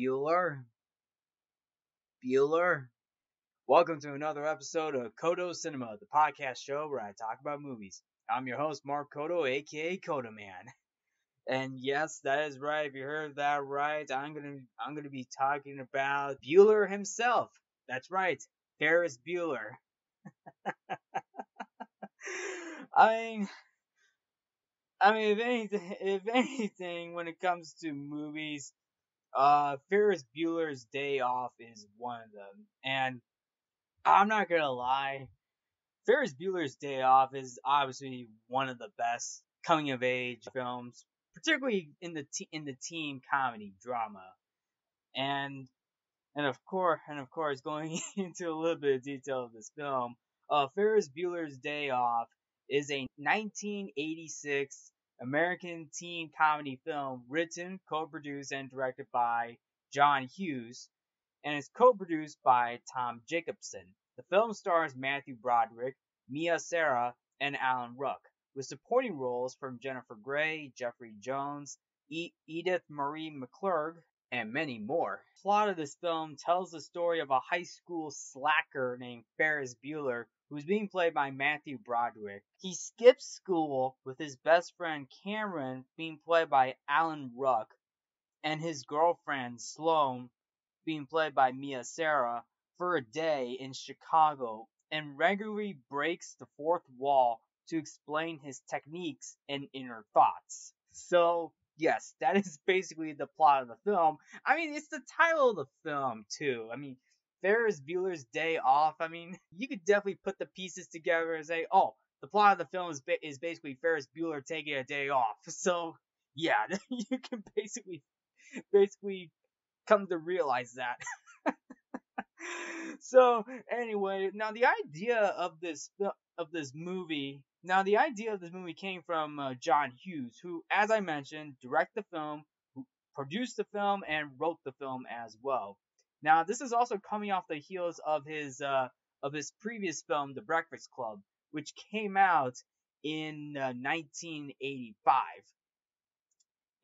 Bueller. Bueller. Welcome to another episode of Codo Cinema, the podcast show where I talk about movies. I'm your host, Mark Codo, aka Codo Man. And yes, that is right. If you heard that right, I'm gonna be talking about Bueller himself. That's right, Ferris Bueller. I mean, if anything, when it comes to movies, Ferris Bueller's Day Off is one of them. And I'm not gonna lie, Ferris Bueller's Day Off is obviously one of the best coming of age films, particularly in the teen comedy drama. And and of course, going into a little bit of detail of this film, Ferris Bueller's Day Off is a 1986 American teen comedy film written, co-produced, and directed by John Hughes, and is co-produced by Tom Jacobson. The film stars Matthew Broderick, Mia Sara, and Alan Ruck, with supporting roles from Jennifer Grey, Jeffrey Jones, Edith Marie McClurg, and many more. The plot of this film tells the story of a high school slacker named Ferris Bueller, who's being played by Matthew Broderick. He skips school with his best friend Cameron, being played by Alan Ruck, and his girlfriend Sloane, being played by Mia Sara, for a day in Chicago, and regularly breaks the fourth wall to explain his techniques and inner thoughts. So, yes, that is basically the plot of the film. I mean, it's the title of the film, too. I mean, Ferris Bueller's Day Off. I mean, you could definitely put the pieces together and say, oh, the plot of the film is basically Ferris Bueller taking a day off. So, yeah, you can basically come to realize that. So anyway, now the idea of this movie came from John Hughes, who, as I mentioned, directed the film, who produced the film, and wrote the film as well. Now this is also coming off the heels of his previous film, The Breakfast Club, which came out in 1985,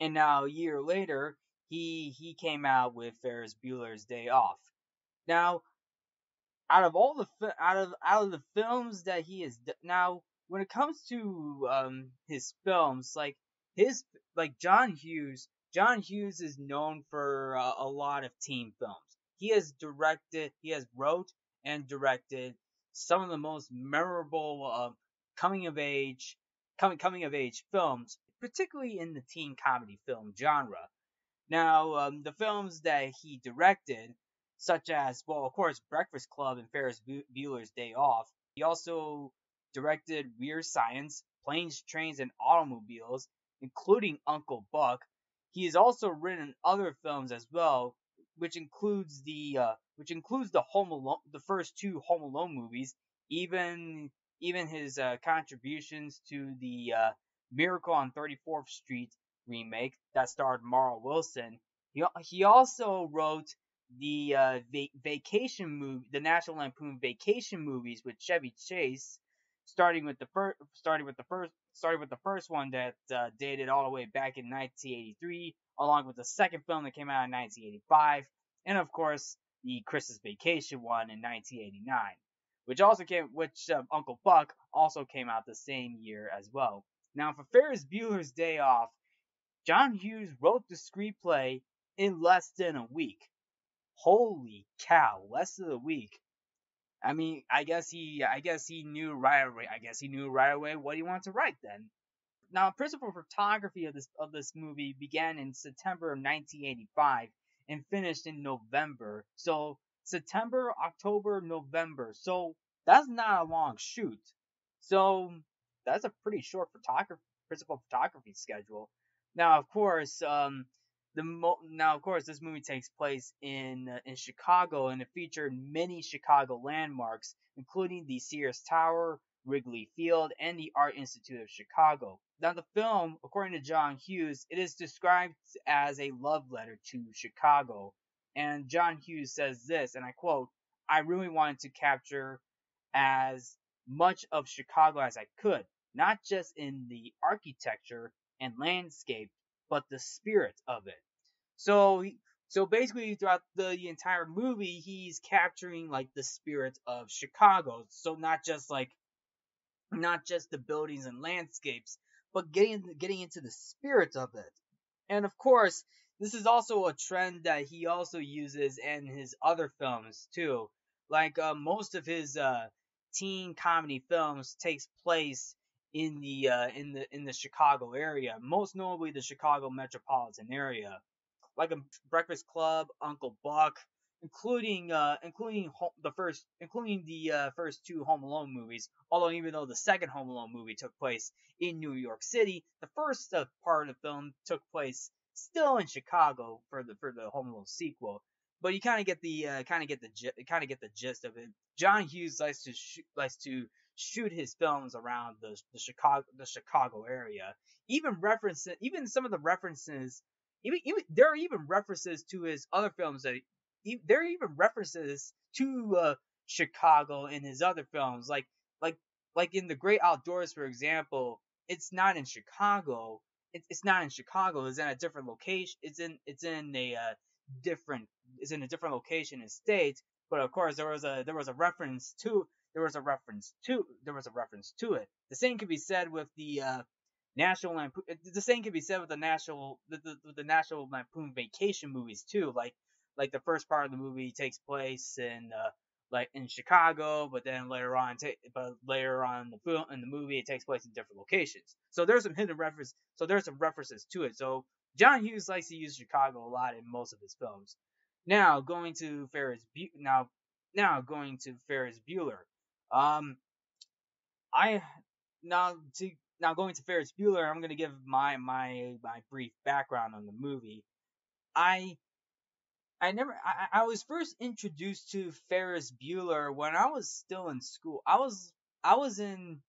and now a year later he came out with Ferris Bueller's Day Off. Now, out of all the out of the films that he has now, when it comes to his films, John Hughes is known for a lot of teen films. He has wrote and directed some of the most memorable coming of age films, particularly in the teen comedy film genre. Now, the films that he directed, such as, well, of course, Breakfast Club and Ferris Bueller's Day Off. He also directed Weird Science, Planes, Trains, and Automobiles, including Uncle Buck. He has also written other films as well, which includes the first two Home Alone movies, even his contributions to the Miracle on 34th Street remake that starred Mara Wilson. He also wrote the vacation movie, the National Lampoon Vacation movies with Chevy Chase, starting with the first one that dated all the way back in 1983, along with the second film that came out in 1985, and of course the Christmas Vacation one in 1989, which Uncle Buck also came out the same year as well. Now, for Ferris Bueller's Day Off, John Hughes wrote the screenplay in less than a week. Holy cow, less than a week. I mean, I guess he knew right away. I guess he knew right away what he wanted to write then. Now, principal photography of this movie began in September of 1985 and finished in November. So September, October, November. So that's not a long shoot. So that's a pretty short principal photography schedule. Now, of course, this movie takes place in Chicago, and it featured many Chicago landmarks, including the Sears Tower, Wrigley Field, and the Art Institute of Chicago. Now, the film, according to John Hughes, it is described as a love letter to Chicago. And John Hughes says this, and I quote, "I really wanted to capture as much of Chicago as I could, not just in the architecture and landscape, but the spirit of it." So So basically, throughout the entire movie, he's capturing like the spirit of Chicago. So not just the buildings and landscapes, but getting into the spirit of it. And of course, this is also a trend that he also uses in his other films too. Like most of his teen comedy films takes place in the Chicago area, most notably the Chicago metropolitan area, like a Breakfast Club, Uncle Buck, including the first two Home Alone movies. Although even though the second Home Alone movie took place in New York City, the first part of the film took place still in Chicago for the Home Alone sequel. But you kind of get the gist of it. John Hughes likes to shoot his films around the Chicago area. Even some of the references, even there are even references to his other films that there are even references to Chicago in his other films, like like in The Great Outdoors, for example. It's not in Chicago. It's not in Chicago. It's in a different location. Different. It's in a different location and state. But of course, there was a reference to there was a reference to it. The same could be said with the National Lampoon. The same can be said with the National Lampoon Vacation movies too. Like the first part of the movie takes place in like in Chicago, but then later on in the movie it takes place in different locations. So there's some hidden reference. So there's some references to it. So John Hughes likes to use Chicago a lot in most of his films. Now going to Ferris Bueller. Um, I now to now going to Ferris Bueller, I'm gonna give my brief background on the movie. I I was first introduced to Ferris Bueller when I was still in school. I was in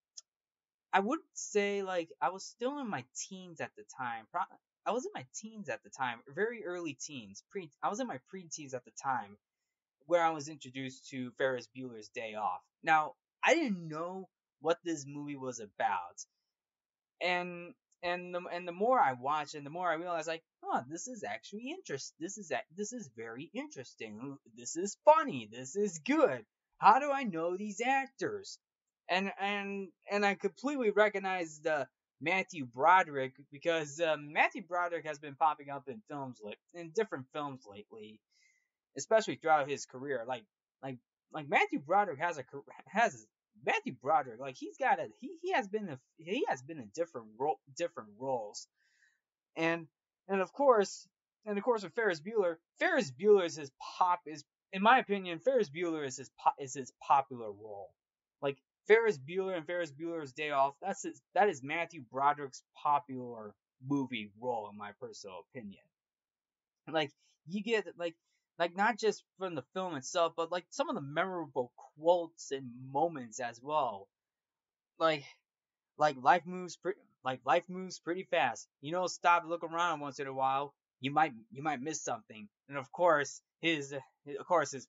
I would say like I was still in my teens at the time. I was in my teens at the time, very early teens. I was in my preteens at the time where I was introduced to Ferris Bueller's Day Off. Now, I didn't know what this movie was about, and the more I watched and the more I realized, like, huh, this is actually interest. This is very interesting. This is funny. This is good. How do I know these actors? And I completely recognized Matthew Broderick because Matthew Broderick has been popping up in different films lately, especially throughout his career. Like like Matthew Broderick has Matthew Broderick, like he has been in different roles, and and of course with Ferris Bueller is his pop is in my opinion Ferris Bueller is his popular role. Like Ferris Bueller and Ferris Bueller's Day Off, that is Matthew Broderick's popular movie role in my personal opinion. Like you get like not just from the film itself, but like some of the memorable quotes and moments as well. Like like life moves pretty fast. You know, stop, look around once in a while. You might miss something. And of course his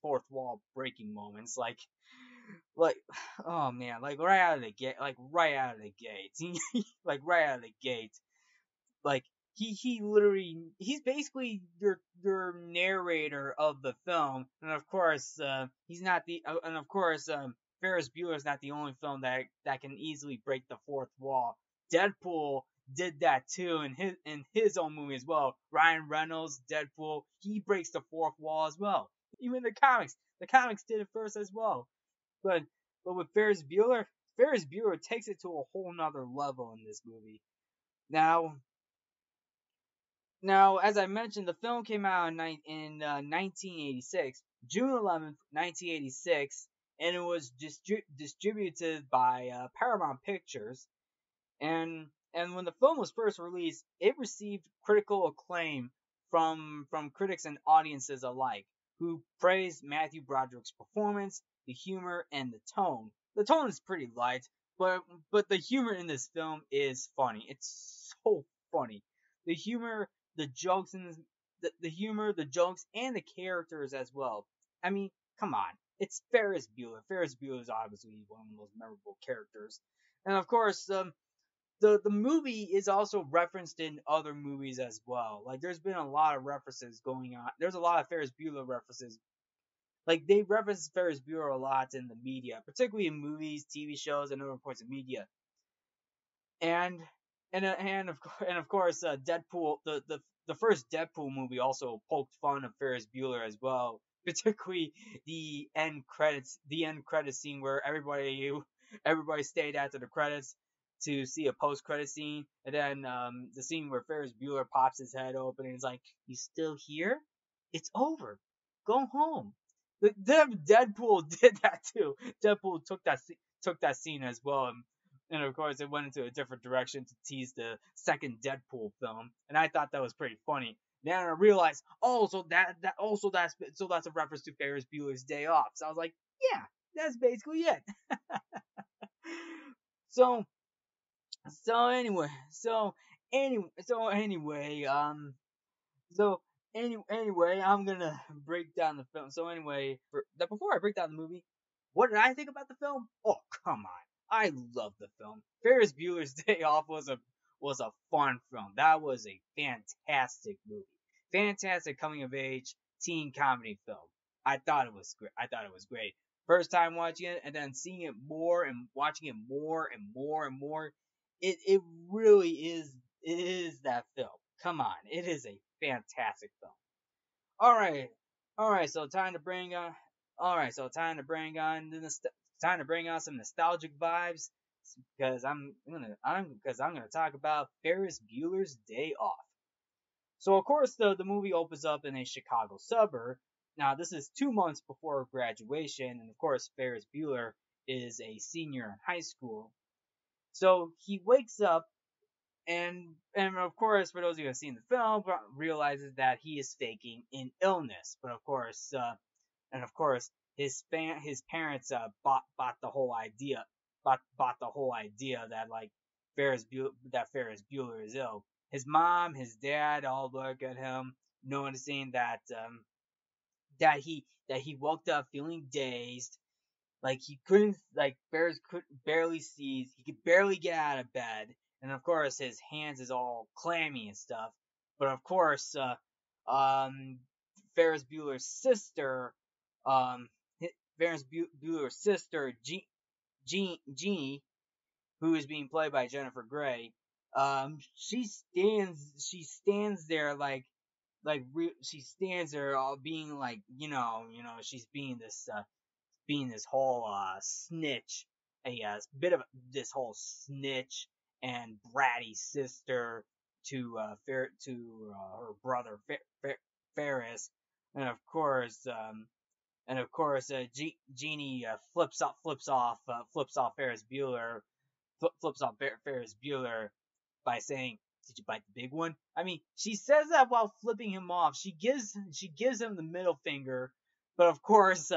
fourth wall breaking moments, like oh man, like right out of the gate, like right out of the gate, like he's basically your narrator of the film, and of course he's not the and of course Ferris Bueller is not the only film that can easily break the fourth wall. Deadpool did that too in his own movie as well. Ryan Reynolds, Deadpool, he breaks the fourth wall as well. Even the comics did it first as well. But with Ferris Bueller takes it to a whole nother level in this movie. Now, as I mentioned, the film came out in 1986, June 11th, 1986, and it was distributed by Paramount Pictures. And when the film was first released, it received critical acclaim from critics and audiences alike, who praised Matthew Broderick's performance, the humor, and the tone. The tone is pretty light, but the humor in this film is funny. It's so funny. The humor, the jokes, the humor, the jokes, and the characters as well. I mean, come on, it's Ferris Bueller. Ferris Bueller is obviously one of the most memorable characters, and of course, the movie is also referenced in other movies as well. Like there's been a lot of references going on. There's a lot of Ferris Bueller references. Like they reference Ferris Bueller a lot in the media, particularly in movies, TV shows, and other points of media. And and of course, Deadpool, the first Deadpool movie also poked fun of Ferris Bueller as well, particularly the end credits scene where everybody stayed after the credits to see a post credit scene, and then the scene where Ferris Bueller pops his head open and he's like, "You still here? It's over. Go home." Deadpool did that too. Deadpool took that scene as well, and of course, it went into a different direction to tease the second Deadpool film, and I thought that was pretty funny. Then I realized, oh, so that's a reference to Ferris Bueller's Day Off. So I was like, yeah, that's basically it. so so anyway, so anyway, I'm gonna break down the film. So anyway, before I break down the movie, what did I think about the film? Oh, come on, I love the film. Ferris Bueller's Day Off was a fun film. That was a fantastic movie, fantastic coming of age teen comedy film. I thought it was great. I thought it was great. First time watching it, and then seeing it more and watching it more and more and more. It really is that film. Come on, it is a fantastic film. All right, all right. So time to bring on. All right, so time to bring on some nostalgic vibes because I'm gonna talk about Ferris Bueller's Day Off. So of course the movie opens up in a Chicago suburb. Now this is 2 months before graduation, and of course Ferris Bueller is a senior in high school. So he wakes up and of course, for those of you who have seen the film, realizes that he is faking an illness. But of course, his parents bought the whole idea, bought the whole idea that like Ferris Bueller is ill. His mom, his dad, all look at him, noticing that he woke up feeling dazed, like he couldn't, like Ferris could barely see, he could barely get out of bed, and of course his hands is all clammy and stuff. But of course, Ferris Bueller's sister, um, Ferris Bueller's sister, Jeannie, who is being played by Jennifer Grey, she stands there she stands there all being like, she's being this whole snitch, a bit of this whole snitch and bratty sister to her brother Ferris, and of course Jeannie flips off Ferris Bueller by saying, "Did you bite the big one?" I mean, she says that while flipping him off. She gives him the middle finger, but of course,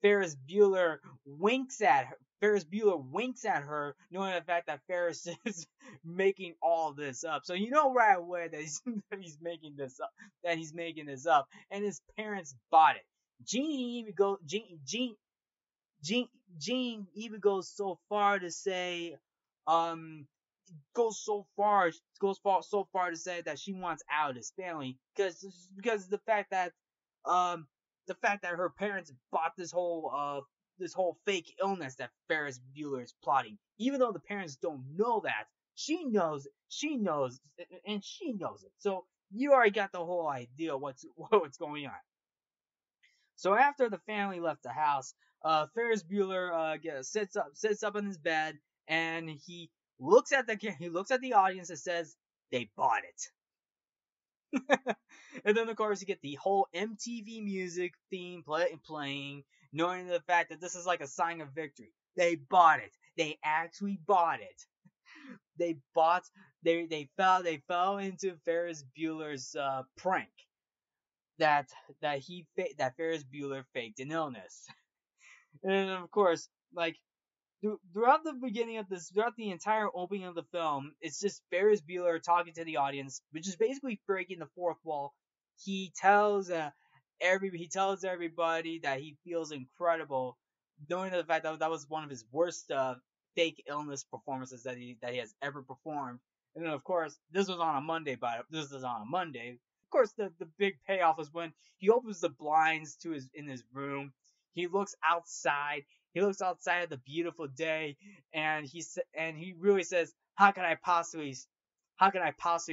Ferris Bueller winks at her. Ferris Bueller winks at her, knowing the fact that Ferris is making all this up. So you know right away that that he's making this up. That he's making this up, and his parents bought it. Jean even go Jean Jean Jean even goes so far to say, um, so far to say that she wants out of this family because um the fact that her parents bought this whole fake illness that Ferris Bueller is plotting. Even though the parents don't know that, she knows, and she knows it. So you already got the whole idea what's going on. So after the family left the house, Ferris Bueller sits up in his bed, and he looks at the audience and says, "They bought it." And then of course you get the whole MTV music theme playing, knowing the fact that this is like a sign of victory. They bought it. They actually bought it. They bought. They fell into Ferris Bueller's prank that Ferris Bueller faked an illness. And of course, like throughout the entire opening of the film, it's just Ferris Bueller talking to the audience, which is basically breaking the fourth wall. He tells he tells everybody that he feels incredible, knowing the fact that that was one of his worst fake illness performances that he has ever performed. And then of course this was on a Monday, but this is on a Monday. Of course, the big payoff is when he opens the blinds to his in his room. He looks outside. He looks outside of the beautiful day, and he really says, how can I possibly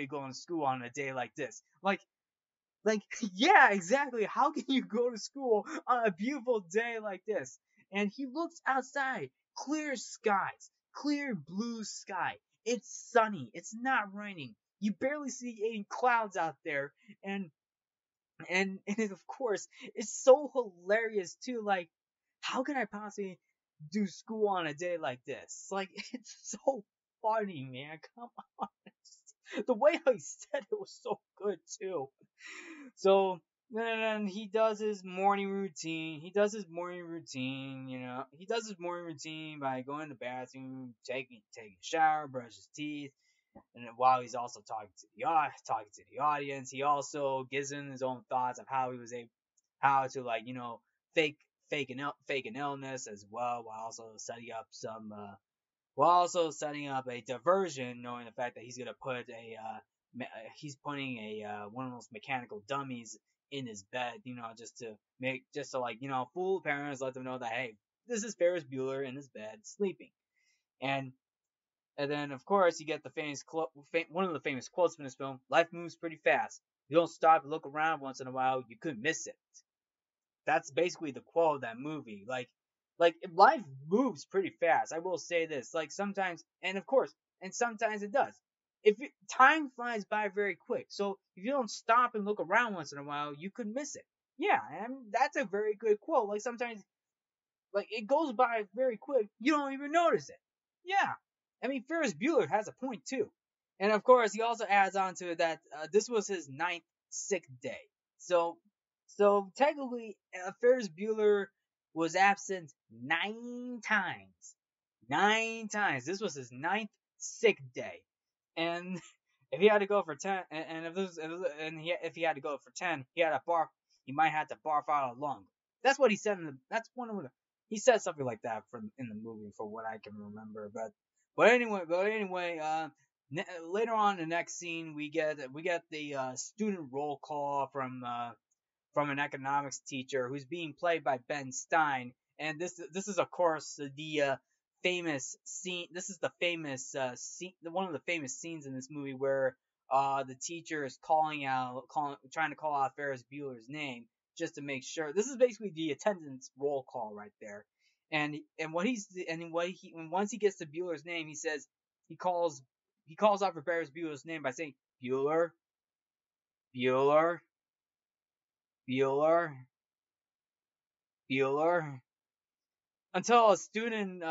go to school on a day like this? Like, yeah, exactly. How can you go to school on a beautiful day like this? And he looks outside, clear skies, clear blue sky. It's sunny. It's not raining. You barely see any clouds out there, and and of course, it's so hilarious too. Like, how can I possibly do school on a day like this? Like, it's so funny, man. Come on. The way how he said it was so good too. So then he does his morning routine. He does his morning routine by going to the bathroom, taking a shower, brush his teeth, and then while he's also talking to the audience, he also gives in his own thoughts of how he was able, how to fake fake an illness as well, while also setting up a diversion, knowing the fact that he's gonna put he's putting one of those mechanical dummies in his bed, just to fool parents, let them know that, hey, this is Ferris Bueller in his bed sleeping, and and then of course you get the one of the famous quotes from this film: "Life moves pretty fast. You don't stop and look around once in a while, you could miss it." That's basically the quote of that movie. Like life moves pretty fast. I will say this. Like sometimes, and of course, and sometimes it does. Time flies by very quick, so if you don't stop and look around once in a while, you could miss it. Yeah, and that's a very good quote. Like sometimes, like it goes by very quick, you don't even notice it. Yeah, I mean Ferris Bueller has a point too, and of course he also adds on to it that this was his ninth sick day. So so technically, Ferris Bueller was absent 9 times. 9 times. This was his ninth sick day, and if he had to go for 10, and if he had to go for 10, he had to barf. He might have to barf out a lung. That's what he said That's one of the. He said something like that in the movie, for what I can remember. But anyway, later on in the next scene, we get the student roll call from an economics teacher who's being played by Ben Stein, and this is of course the famous scene. This is the famous scene, one of the famous scenes in this movie where the teacher is trying to call out Ferris Bueller's name just to make sure. This is basically the attendance roll call right there, and once he gets to Bueller's name, he calls out for Ferris Bueller's name by saying Bueller, Bueller, Bueller, Bueller, until a student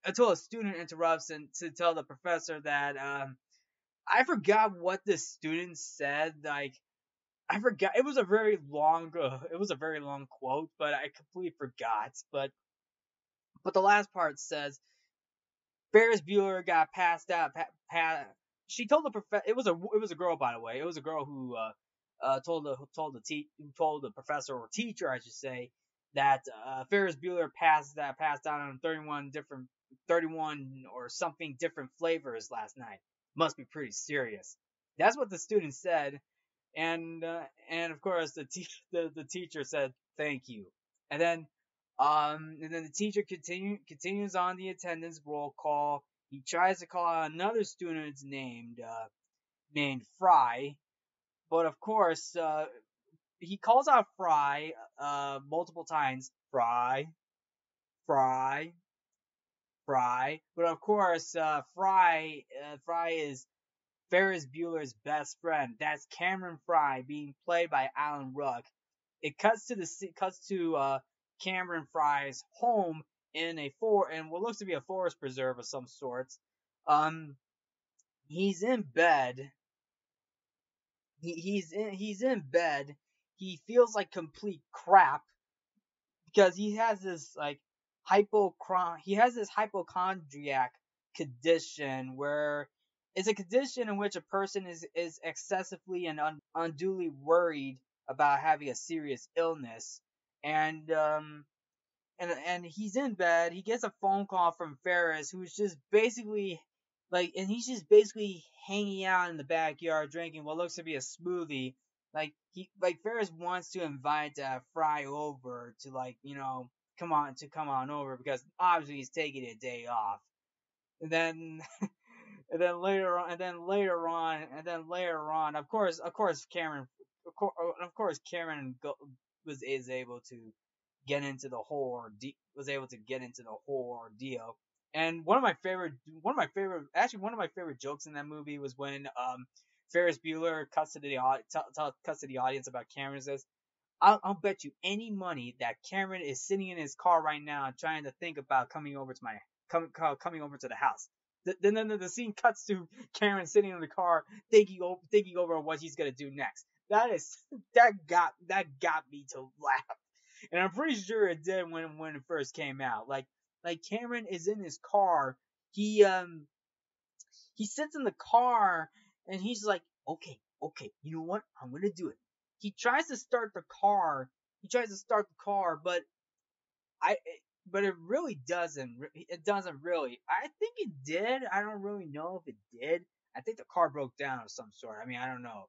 interrupts and to tell the professor that I forgot what the student said. Like I forgot. It was a very long quote, but I completely forgot. But the last part says Ferris Bueller got passed out. She told the professor. It was a girl, by the way. It was a girl who told the professor or teacher, I should say, that Ferris Bueller passed out on 31 or something different flavors last night. Must be pretty serious. That's what the student said, and of course the teacher said thank you, and then the teacher continues on the attendance roll call. He tries to call out another student named Fry, but of course he calls out Fry multiple times. Fry, Fry, Fry. But of course, Fry is Ferris Bueller's best friend. That's Cameron Fry, being played by Alan Ruck. It cuts to Cameron Fry's home in what looks to be a forest preserve of some sorts. Um, he's in bed. He's in bed. He feels like complete crap because he has this hypochondriac condition where it's a condition in which a person is excessively and unduly worried about having a serious illness, and and he's in bed. He gets a phone call from Ferris, who's just basically and he's just basically hanging out in the backyard drinking what looks to be a smoothie. Ferris wants to invite Fry over to come on over because obviously he's taking a day off. And then later on, of course, Cameron is able to get into the whole ordeal. And one of my favorite jokes in that movie was when Ferris Bueller cuts to the audience about Cameron and says, I'll bet you any money that Cameron is sitting in his car right now trying to think about coming over to coming over to the house. Then the scene cuts to Cameron sitting in the car thinking over what he's gonna do next. That got me to laugh, and I'm pretty sure it did when it first came out. Cameron is in his car. He sits in the car and he's like, okay, you know what? I'm gonna do it. He tries to start the car. But I, but it really doesn't. It doesn't really. I think it did. I don't really know if it did. I think the car broke down of some sort. I mean, I don't know.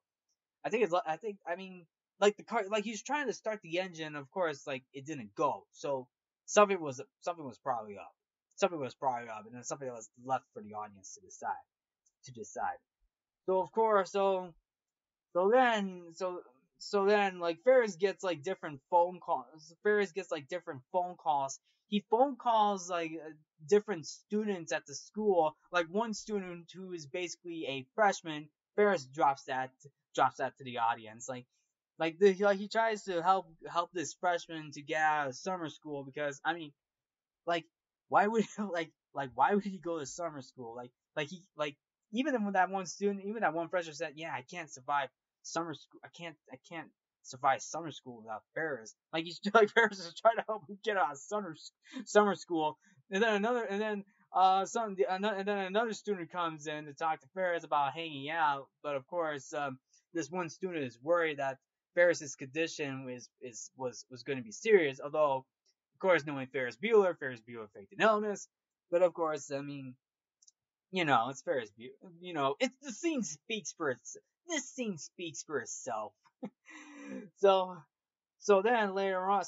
I think it's. I think. I mean, the car. He was trying to start the engine. Of course, it didn't go. So something was probably up. Something was probably up, and then something was left for the audience to decide. So of course, so then, Ferris gets different phone calls. He phone calls different students at the school. Like one student who is basically a freshman. Ferris drops that to the audience. He tries to help this freshman to get out of summer school because I mean like why would why would he go to summer school? Even when that one student, even that one freshman said, "Yeah, I can't survive summer school. I can't survive summer school without Ferris." Ferris is trying to help him get out of summer school, and then another student comes in to talk to Ferris about hanging out, but of course, this one student is worried that Ferris's condition was going to be serious, although of course, knowing Ferris Bueller faked an illness. But of course, I mean, it's Ferris Bueller. It's the scene speaks for itself. This scene speaks for itself. so, then later on,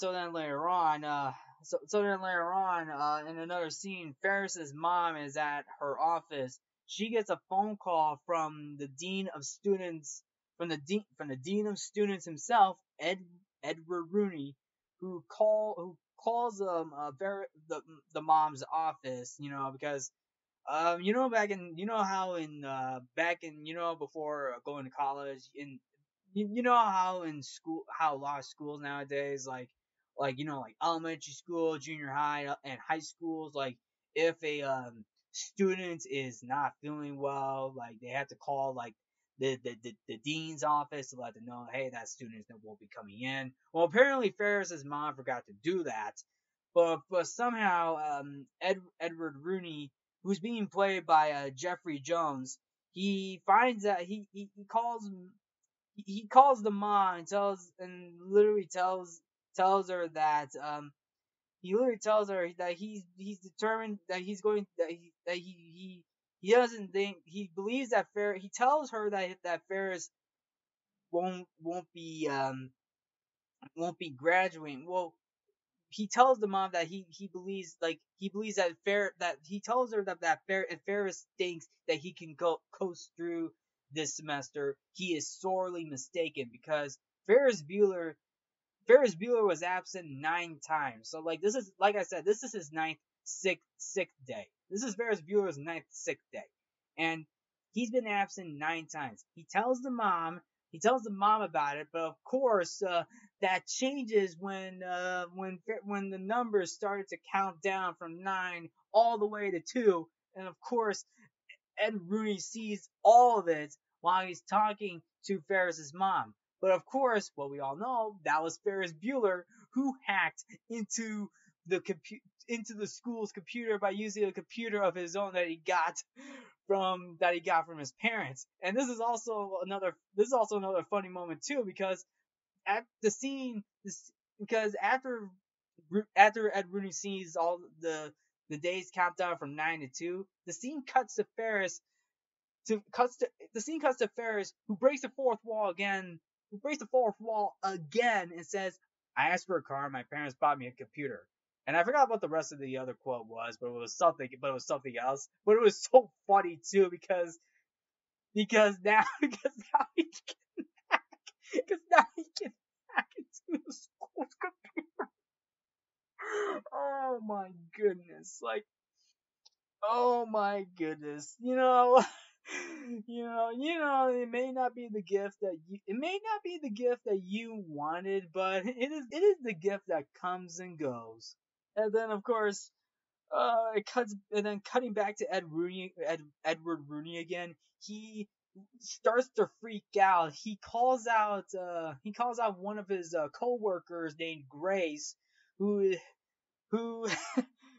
in another scene, Ferris's mom is at her office. She gets a phone call from the dean of students, from the dean of students himself, Edward Rooney, who calls the mom's office, because back in before going to college, how in school, how a lot of schools nowadays, elementary school, junior high, and high schools, if a student is not feeling well, they have to call the dean's office to let them know, hey, that student won't be coming in. Well, apparently Ferris's mom forgot to do that, but somehow Edward Rooney, who's being played by Jeffrey Jones, he finds that he calls the mom and literally tells her that he's determined that he's going that he doesn't think he believes that he tells her that Ferris won't be graduating. Well, he tells the mom that he believes that he tells her if Ferris thinks that he can coast through this semester, he is sorely mistaken because Ferris Bueller was absent 9 times. So this is, like I said, this is his ninth sick day. This is Ferris Bueller's ninth sick day, and he's been absent 9 times. He tells the mom about it, but of course that changes when the numbers started to count down from 9 all the way to 2, and of course Ed Rooney sees all of it while he's talking to Ferris's mom. But of course, what we all know, that was Ferris Bueller who hacked into the school's computer by using a computer of his own that he got from his parents. And this is also another funny moment too, because at the scene, because after after Ed Rooney sees all the days count down from 9 to 2, the scene cuts to Ferris the scene cuts to Ferris, who breaks the fourth wall again, and says, "I asked for a car. My parents bought me a computer." And I forgot what the rest of the other quote was, but it was something. But it was something else. But it was so funny too because now he can because now he can hack into the school's computer. Oh my goodness! Like, oh my goodness! It may not be the gift that you wanted, but it is the gift that comes and goes. And then of course, cutting back to Edward Rooney again. He starts to freak out. He calls out one of his coworkers named Grace, who who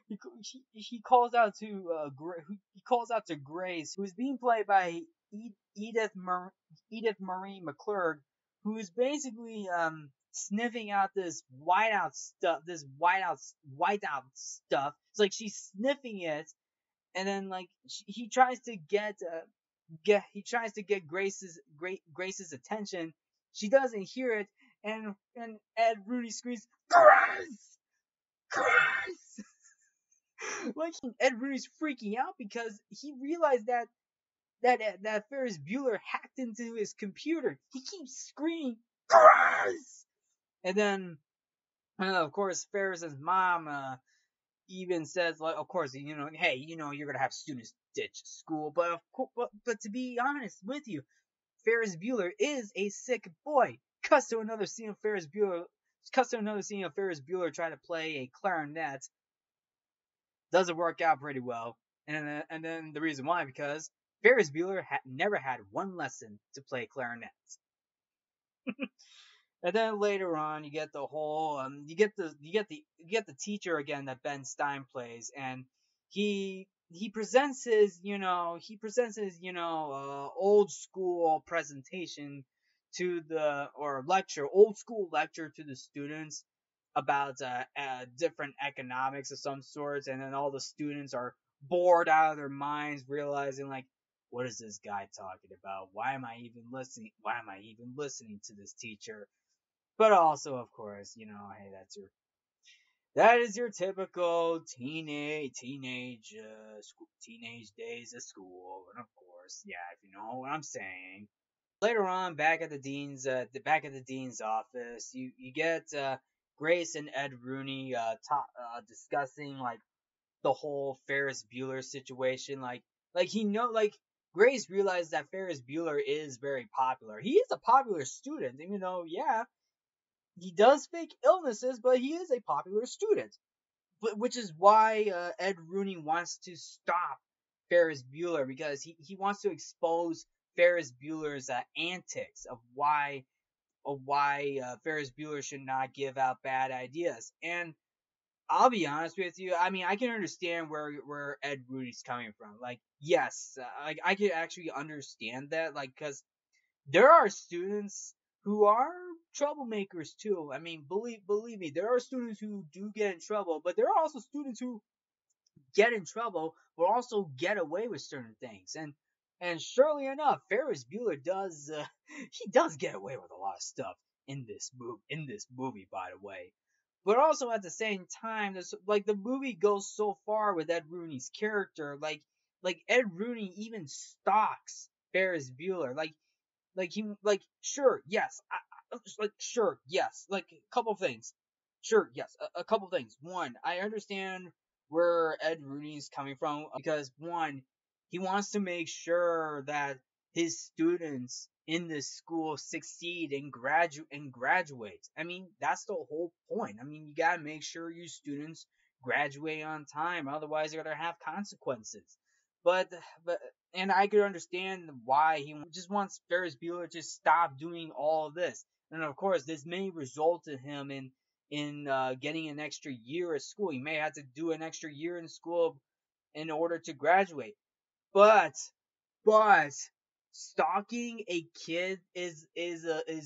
he calls out to Grace, who's being played by Edith Marie McClurg, who's basically sniffing out this whiteout stuff. It's like she's sniffing it, and then like he tries to get Grace's attention. She doesn't hear it, and Ed Rooney screams, "Grace! Grace!" Like Ed Rooney's freaking out because he realized that Ferris Bueller hacked into his computer. He keeps screaming, "Grace!" And then, of course, Ferris's mom even says, like, of course, hey, you're gonna have students ditch school, but to be honest with you, Ferris Bueller is a sick boy. Cuts to another scene of Ferris Bueller trying to play a clarinet. Doesn't work out pretty well, and then the reason why, because Ferris Bueller never had one lesson to play clarinet. And then later on, you get the whole you get the teacher again that Ben Stein plays, and he presents his old school presentation old school lecture to the students about different economics of some sorts, and then all the students are bored out of their minds, realizing like, what is this guy talking about? Why am I even listening? Why am I even listening to this teacher? But also, of course, hey, that is your typical teenage days of school, and of course, yeah, if you know what I'm saying. Later on, back at the dean's office, you get Grace and Ed Rooney discussing like the whole Ferris Bueller situation. Like Grace realized that Ferris Bueller is very popular. He is a popular student, even though, yeah, he does fake illnesses, but he is a popular student. Which is why Ed Rooney wants to stop Ferris Bueller, because he wants to expose Ferris Bueller's antics of why Ferris Bueller should not give out bad ideas. And I'll be honest with you, I mean, I can understand where Ed Rooney's coming from. Like, yes, like I can actually understand that, like, because there are students who are troublemakers too. I mean, believe me, there are students who do get in trouble, but there are also students who get in trouble but also get away with certain things. And surely enough, Ferris Bueller does he does get away with a lot of stuff in this movie, by the way. But also at the same time, the movie goes so far with Ed Rooney's character, like Ed Rooney even stalks Ferris Bueller, sure, yes, sure, yes, like a couple of things. Sure, yes, a couple of things. One, I understand where Ed Rooney's coming from, because one, he wants to make sure that his students in this school succeed and graduate. I mean, that's the whole point. I mean, you gotta make sure your students graduate on time, otherwise they're gonna have consequences. But but and I could understand why he just wants Ferris Bueller to stop doing all of this. And of course, this may result in him in getting an extra year at school. He may have to do an extra year in school in order to graduate. But but stalking a kid is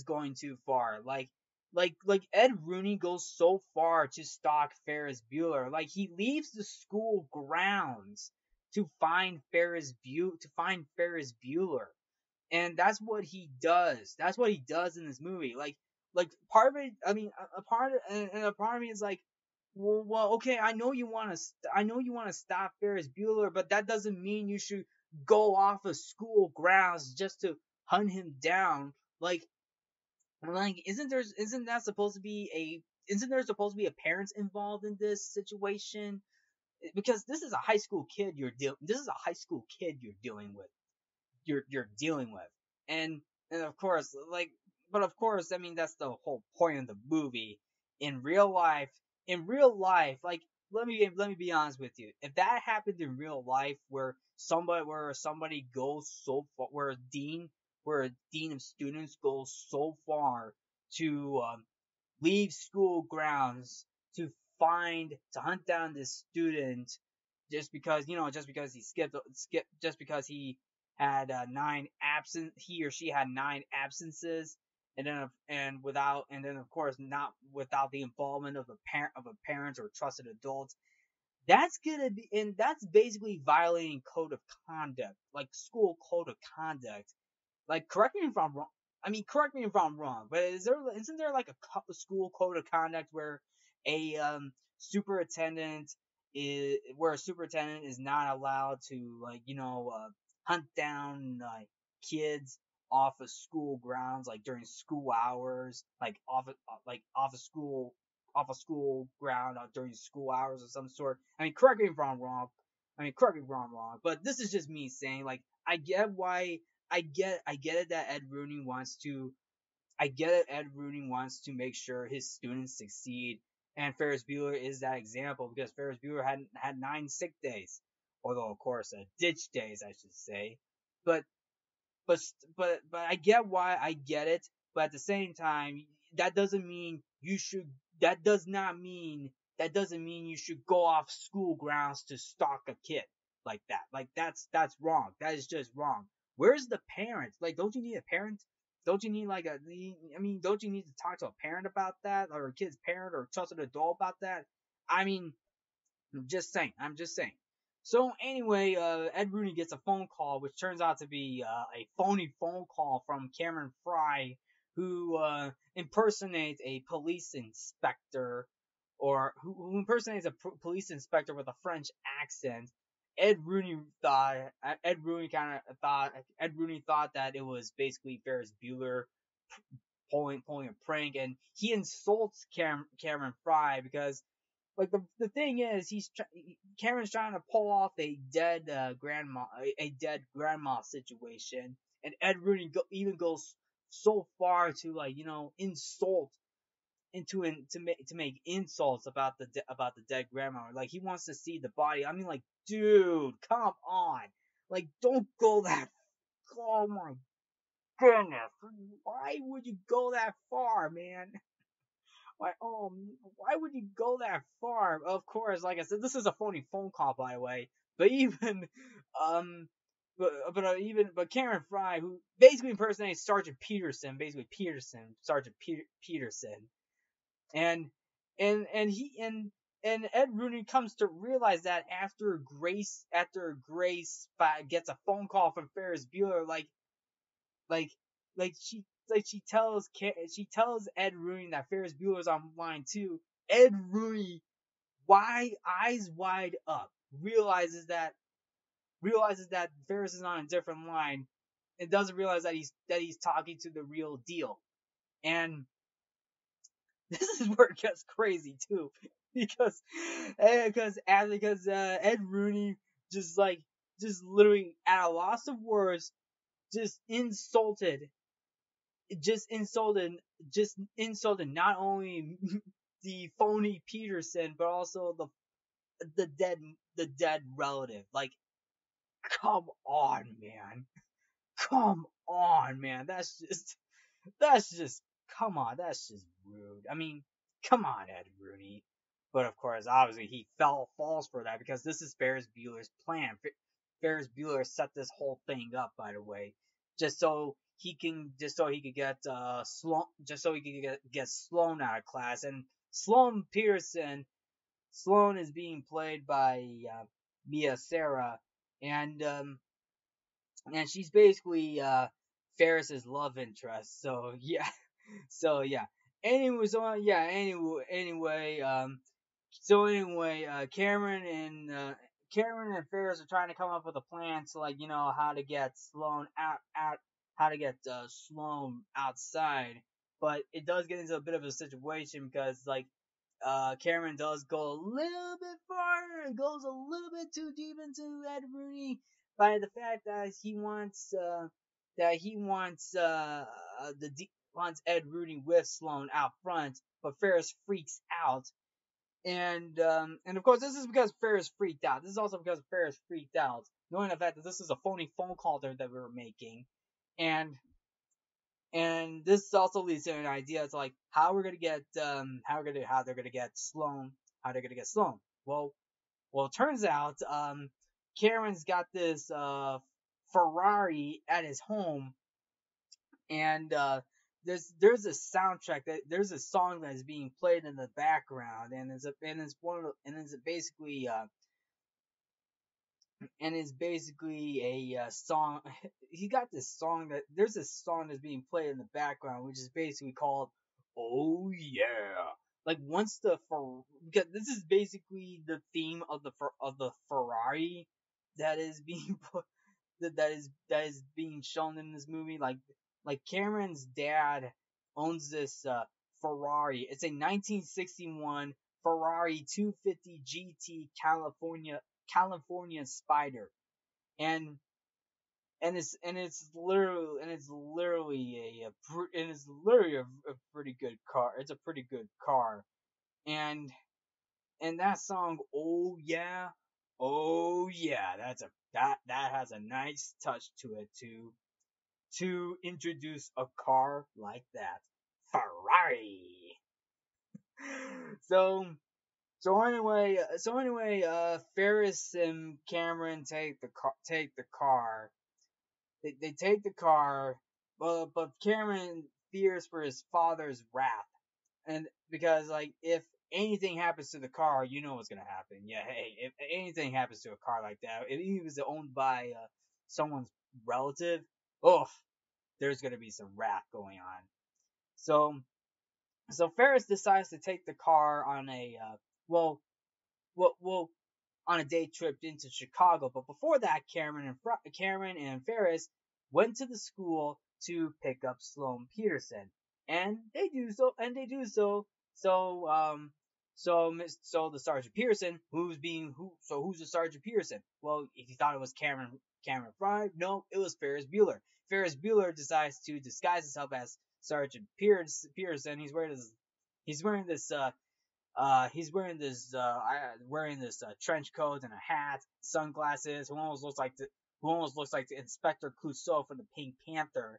going too far. Like, like Ed Rooney goes so far to stalk Ferris Bueller. Like he leaves the school grounds to find Ferris Bueller, and that's what he does. That's what he does in this movie. Like part of it. I mean, a part of me is like, well, okay, I know you want to stop Ferris Bueller, but that doesn't mean you should go off of school grounds just to hunt him down. Like, isn't there supposed to be a parents involved in this situation? Because this is a high school kid you're dealing with. And and of course, but of course, I mean that's the whole point of the movie. In real life, in real life, like let me be honest with you. If that happened in real life, where somebody goes so far, where a dean of students goes so far to leave school grounds to hunt down this student just because just because had he or she had 9 absences, and then of course not without the involvement of a parent or trusted adult. That's basically violating code of conduct, like school code of conduct. Like, correct me if I'm wrong. I mean, correct me if I'm wrong, but isn't there like a school code of conduct where a superintendent a superintendent is not allowed to, like, hunt down kids off of school grounds, like during school hours, like off a school ground during school hours of some sort. I mean, correct me if I'm wrong. But this is just me saying, like, I get it that Ed Rooney wants to make sure his students succeed, and Ferris Bueller is that example because Ferris Bueller had 9 sick days, although of course ditch days I should say, but but but I get it, but at the same time that doesn't mean you should that doesn't mean you should go off school grounds to stalk a kid like that. Like that's wrong. That is just wrong. Where's the parents? Like, don't you need a parent? Don't you need like a? I mean, don't you need to talk to a parent about that, or a kid's parent, or a trusted adult about that? I mean, I'm just saying. I'm just saying. So anyway, Ed Rooney gets a phone call, which turns out to be a phony phone call from Cameron Fry, who impersonates a police inspector, or who impersonates a police inspector with a French accent. Ed Rooney thought Ed Rooney thought that it was basically Ferris Bueller pulling a prank, and he insults Cameron Fry because, like, the thing is, Cameron's trying to pull off a dead grandma situation, and Ed Rooney even goes so far to, like, insult to make insults about the dead grandma. Like, he wants to see the body. I mean, like, dude, come on, like, don't go that. Oh my goodness, why would you go that far, man? Why would you go that far? Of course, like I said, this is a phony phone call, by the way. But even, um, but Karen Fry, who basically impersonates Sergeant Peterson, and and Ed Rooney comes to realize that after Grace gets a phone call from Ferris Bueller, like like she tells Ed Rooney that Ferris Bueller's online too. Ed Rooney, eyes wide up, realizes that Ferris is on a different line, and doesn't realize that he's talking to the real deal. And this is where it gets crazy too, because Ed Rooney just literally at a loss of words, just insulted just insulted just insulted not only the phony Peterson, but also the dead the dead relative. Like, come on, man. Come on, man. That's just come on, that's just rude. I mean, come on, Ed Rooney. But of course, obviously he falls for that because this is Ferris Bueller's plan. Ferris Bueller set this whole thing up, by the way, just so he can just so he could get Sloan just so he could get Sloan out of class. And Sloan Peterson, Sloan is being played by Mia Sarah, and she's basically Ferris's love interest. So yeah, so yeah. Anyway, so yeah. Anyway, Cameron and Ferris are trying to come up with a plan to like how to get Sloan out how to get Sloan outside. But it does get into a bit of a situation because like Cameron does go a little bit far, it goes a little bit too deep into Ed Rooney by the fact that he wants Ed Rooney with Sloan out front, but Ferris freaks out. And of course this is because Ferris freaked out. This is also because Ferris freaked out, knowing the fact that this is a phony phone call that we were making. And this also leads to an idea. It's like how they're gonna get Sloan. Well, it turns out Karen's got this Ferrari at his home, and there's a soundtrack there's a song that is being played in the background, and it's basically a song. He got this song that there's this song that's being played in the background, which is basically called "Oh Yeah." Like once because this is basically the theme of the Ferrari that is being put that is being shown in this movie. Like Cameron's dad owns this Ferrari. It's a 1961 Ferrari 250 GT California Spider, and it's literally a pretty good car. It's a pretty good car, and that song, oh yeah, that has a nice touch to it to introduce a car like that, Ferrari. So Ferris and Cameron take the car. They take the car, but Cameron fears for his father's wrath, and because like if anything happens to the car, you know what's gonna happen. Yeah, hey, if anything happens to a car like that, if it was owned by someone's relative, oh, there's gonna be some wrath going on. So Ferris decides to take the car on a well on a day trip into Chicago. But before that, Cameron and Ferris went to the school to pick up Sloan Peterson, and they do so. So the Sergeant Pearson, who's the Sergeant Pearson? Well, if you thought it was Cameron Fry, no, it was Ferris Bueller. Ferris Bueller decides to disguise himself as Sergeant Pearson. He's wearing this trench coat and a hat, sunglasses, who almost looks like the Inspector Clouseau from the Pink Panther.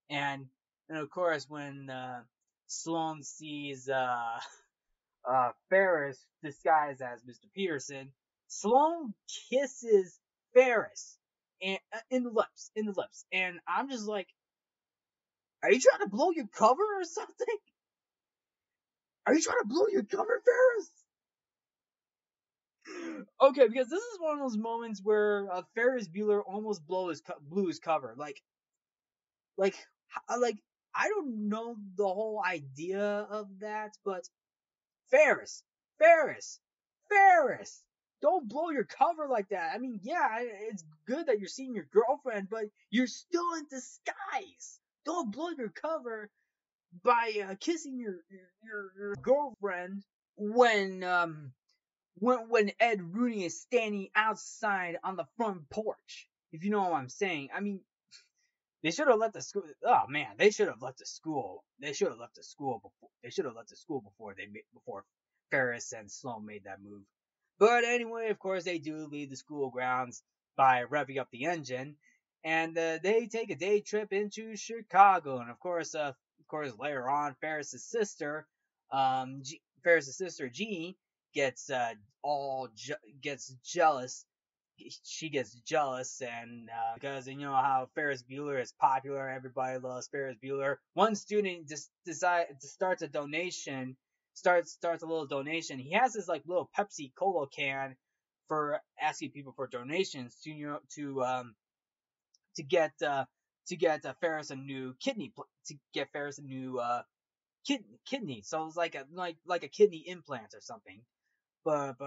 And of course when Sloan sees Ferris disguised as Mr. Peterson, Sloan kisses Ferris in the lips, and I'm just like, are you trying to blow your cover or something? Are you trying to blow your cover, Ferris? Okay, because this is one of those moments where Ferris Bueller almost blew his cover. Like, I don't know the whole idea of that, but Ferris, Ferris, Ferris, don't blow your cover like that. I mean, yeah, it's good that you're seeing your girlfriend, but you're still in disguise. Don't blow your cover by kissing your girlfriend when Ed Rooney is standing outside on the front porch. If you know what I'm saying. I mean, they should have let the school. Oh man, they should have left the school. They should have left the school before. They should have left the school before Ferris and Sloan made that move. But anyway, of course, they do leave the school grounds by revving up the engine, and they take a day trip into Chicago. And of course, later on, Ferris's sister Jeannie gets gets jealous she gets jealous, and because you know how Ferris Bueller is popular, everybody loves Ferris Bueller. One student just starts a donation, starts a little donation. He has this like little Pepsi Cola can for asking people for donations to to get Ferris a new to get Ferris a new kidney. So it's like a kidney implant or something. But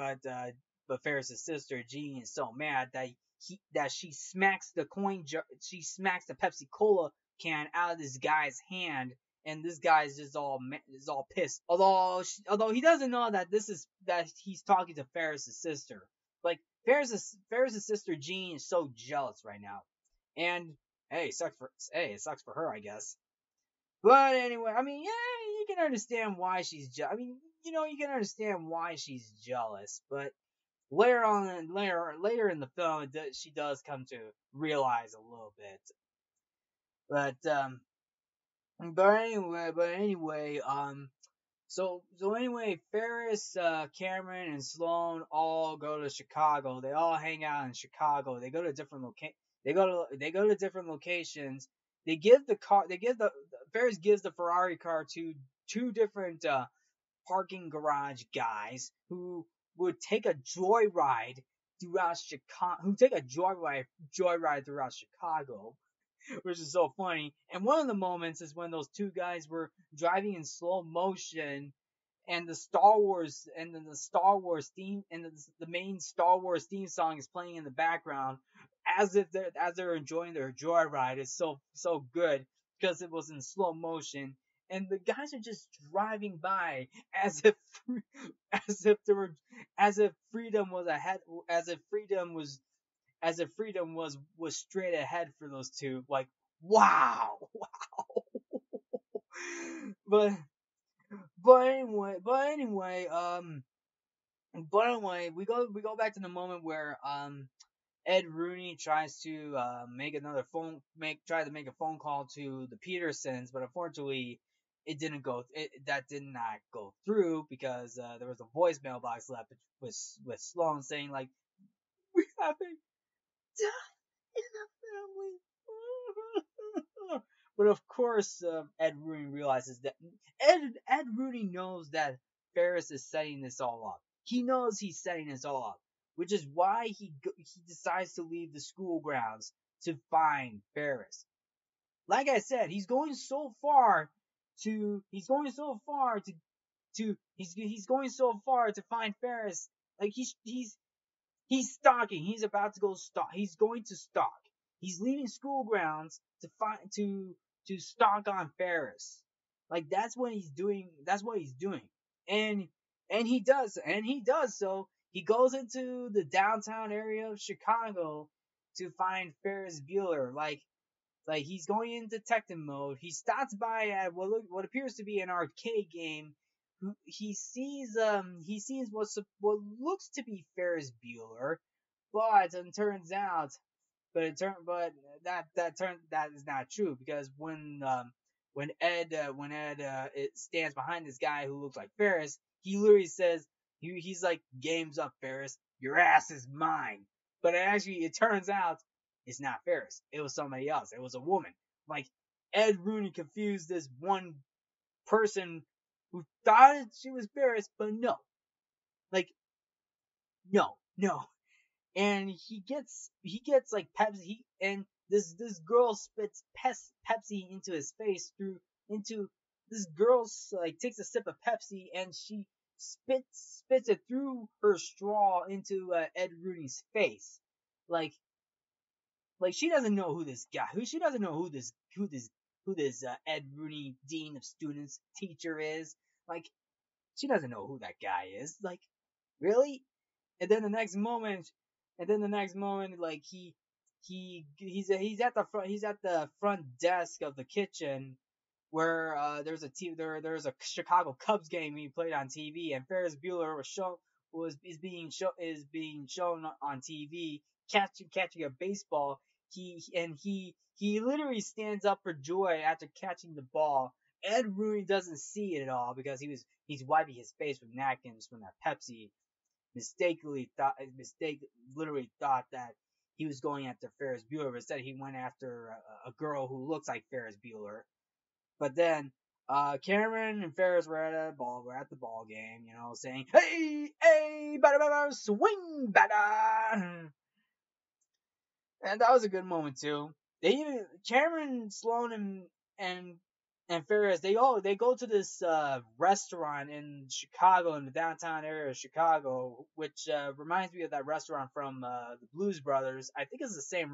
Ferris's sister Jean is so mad that she smacks the she smacks the Pepsi Cola can out of this guy's hand, and this guy is all pissed. Although he doesn't know that he's talking to Ferris's sister. Like Ferris's sister Jean is so jealous right now, and it sucks for her, I guess. But anyway, I mean, yeah, you can understand why she's jealous. I mean, you can understand why she's jealous, but later in the film, she does come to realize a little bit. But anyway, Ferris, Cameron, and Sloan all go to Chicago. They all hang out in Chicago. They go to different They go to different locations. They give the car. They give the Ferris gives the Ferrari car to two different parking garage guys who would take a joyride throughout Chicago. Who take a joyride throughout Chicago, which is so funny. And one of the moments is when those two guys were driving in slow motion, and the Star Wars theme and the main Star Wars theme song is playing in the background as they're enjoying their joyride. It's so good because it was in slow motion, and the guys are just driving by as if as if there were as if freedom was ahead as if freedom was straight ahead for those two. Like, wow. but but anyway, we go back to the moment where Ed Rooney tries to try to make a phone call to the Petersons, but unfortunately that did not go through because there was a voicemail box left with Sloan saying like, we haven't done in the family. But of course, Ed Rooney realizes that Ed Rooney knows that Ferris is setting this all up. He knows he's setting this all up, which is why he decides to leave the school grounds to find Ferris. Like I said, he's going so far to find Ferris. Like he's stalking. He's about to go stalk. He's going to stalk. He's leaving school grounds to stalk on Ferris. Like that's what he's doing. That's what he's doing. And he does. And he does so. He goes into the downtown area of Chicago to find Ferris Bueller. Like he's going in detective mode. He stops by at what appears to be an arcade game. He sees what looks to be Ferris Bueller, but it turns out, that is not true because when Ed it stands behind this guy who looks like Ferris, he literally says he's like, game's up, Ferris, your ass is mine. But it turns out it's not Ferris. It was somebody else. It was a woman. Like Ed Rooney confused this one person who thought she was Ferris, but no. Like, no. And he gets like Pepsi, and this girl spits Pepsi into his face into this girl like takes a sip of Pepsi and she spits it through her straw into Ed Rooney's face. Like she doesn't know who this guy who she doesn't know who this Ed Rooney dean of students teacher is. Like she doesn't know who that guy is. Like, really? And then the next moment, like he's at the front desk of the kitchen where there's a Chicago Cubs game being played on TV, and Ferris Bueller is being shown on TV catching a baseball. He literally stands up for joy after catching the ball. Ed Rooney doesn't see it at all because he's wiping his face with napkins from that Pepsi. literally thought that he was going after Ferris Bueller, but instead he went after a girl who looks like Ferris Bueller. But then Cameron and Ferris were at the ball game, saying, "Hey, hey, bada bada, swing, bada." And that was a good moment too. Cameron, Sloan, and and Ferris, they go to this restaurant in Chicago, in the downtown area of Chicago, which reminds me of that restaurant from the Blues Brothers. I think it's the same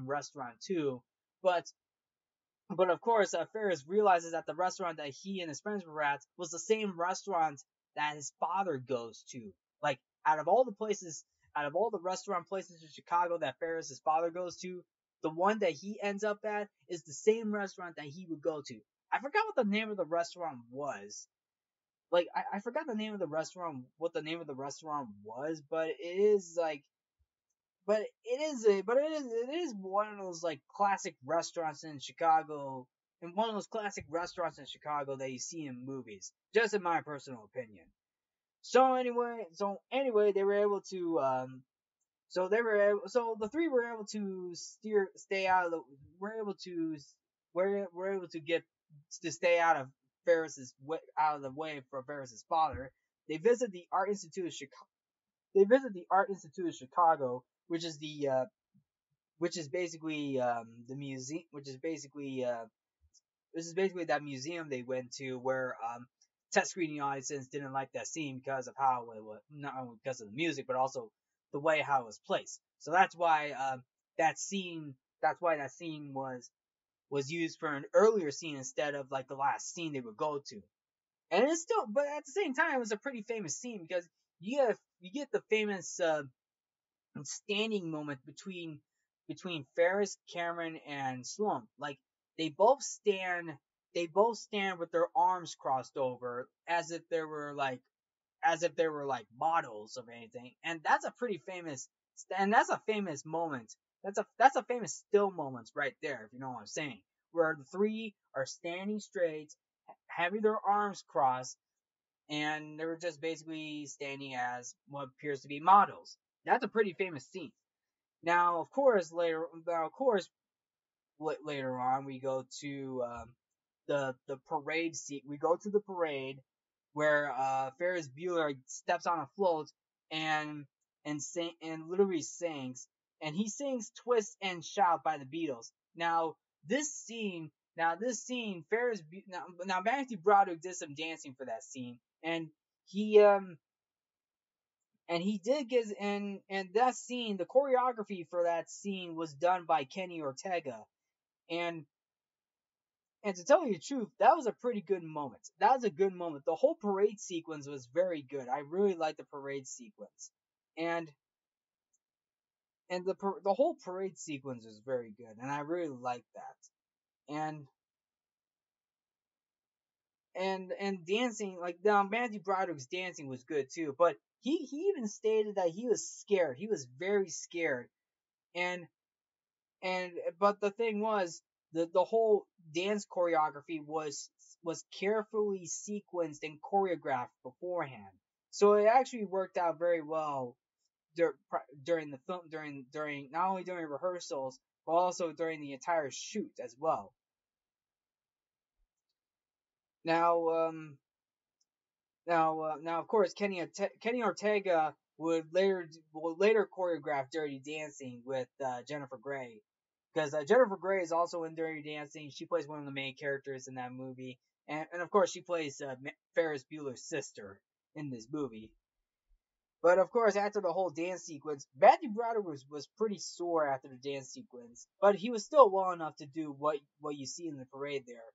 restaurant too, but of course, Ferris realizes that the restaurant that he and his friends were at was the same restaurant that his father goes to. Like, out of all the restaurant places in Chicago that Ferris's father goes to, the one that he ends up at is the same restaurant that he would go to. I forgot what the name of the restaurant was. Like, I forgot the name of the restaurant, what the name of the restaurant was, but it is one of those like classic restaurants in Chicago, and one of those classic restaurants in Chicago that you see in movies. Just in my personal opinion. So anyway, they were able to so the three were able to stay out of the were able to get to stay out of the way for Ferris's father. They visit the Art Institute of Chicago. Which is which is basically the museum, which is basically that museum they went to where test screening audiences didn't like that scene because of how it was, not only because of the music, but also the way how it was placed. So that scene that scene was used for an earlier scene instead of like the last scene they would go to. And it's still, but at the same time, it was a pretty famous scene because you get the famous standing moment between Ferris, Cameron, and Sloan. Like they both stand with their arms crossed over as if they were like models of anything. And that's a pretty famous that's a famous moment. That's a famous still moment right there, if you know what I'm saying. Where the three are standing straight, having their arms crossed, and they were just basically standing as what appears to be models. That's a pretty famous scene. Now, of course, later on, we go to the parade seat. We go to the parade where Ferris Bueller steps on a float and literally sings, and he sings "Twist and Shout" by the Beatles. This scene, now Matthew Broderick did some dancing for that scene, and he did get and that scene, the choreography for that scene was done by Kenny Ortega, and to tell you the truth, that was a pretty good moment. That was a good moment. The whole parade sequence was very good. I really liked the parade sequence, and the whole parade sequence was very good, and I really liked that. And dancing, like now Matthew Broderick's dancing was good too, but he even stated that he was scared. He was very scared, and but the thing was, the whole dance choreography was carefully sequenced and choreographed beforehand, so it actually worked out very well during the film, during not only during rehearsals but also during the entire shoot as well. Now, now, of course, Kenny Ortega would later choreograph Dirty Dancing with Jennifer Grey, because Jennifer Grey is also in Dirty Dancing. She plays one of the main characters in that movie, and of course, she plays Ferris Bueller's sister in this movie. But of course, after the whole dance sequence, Matthew Broderick was pretty sore after the dance sequence, but he was still well enough to do what you see in the parade there.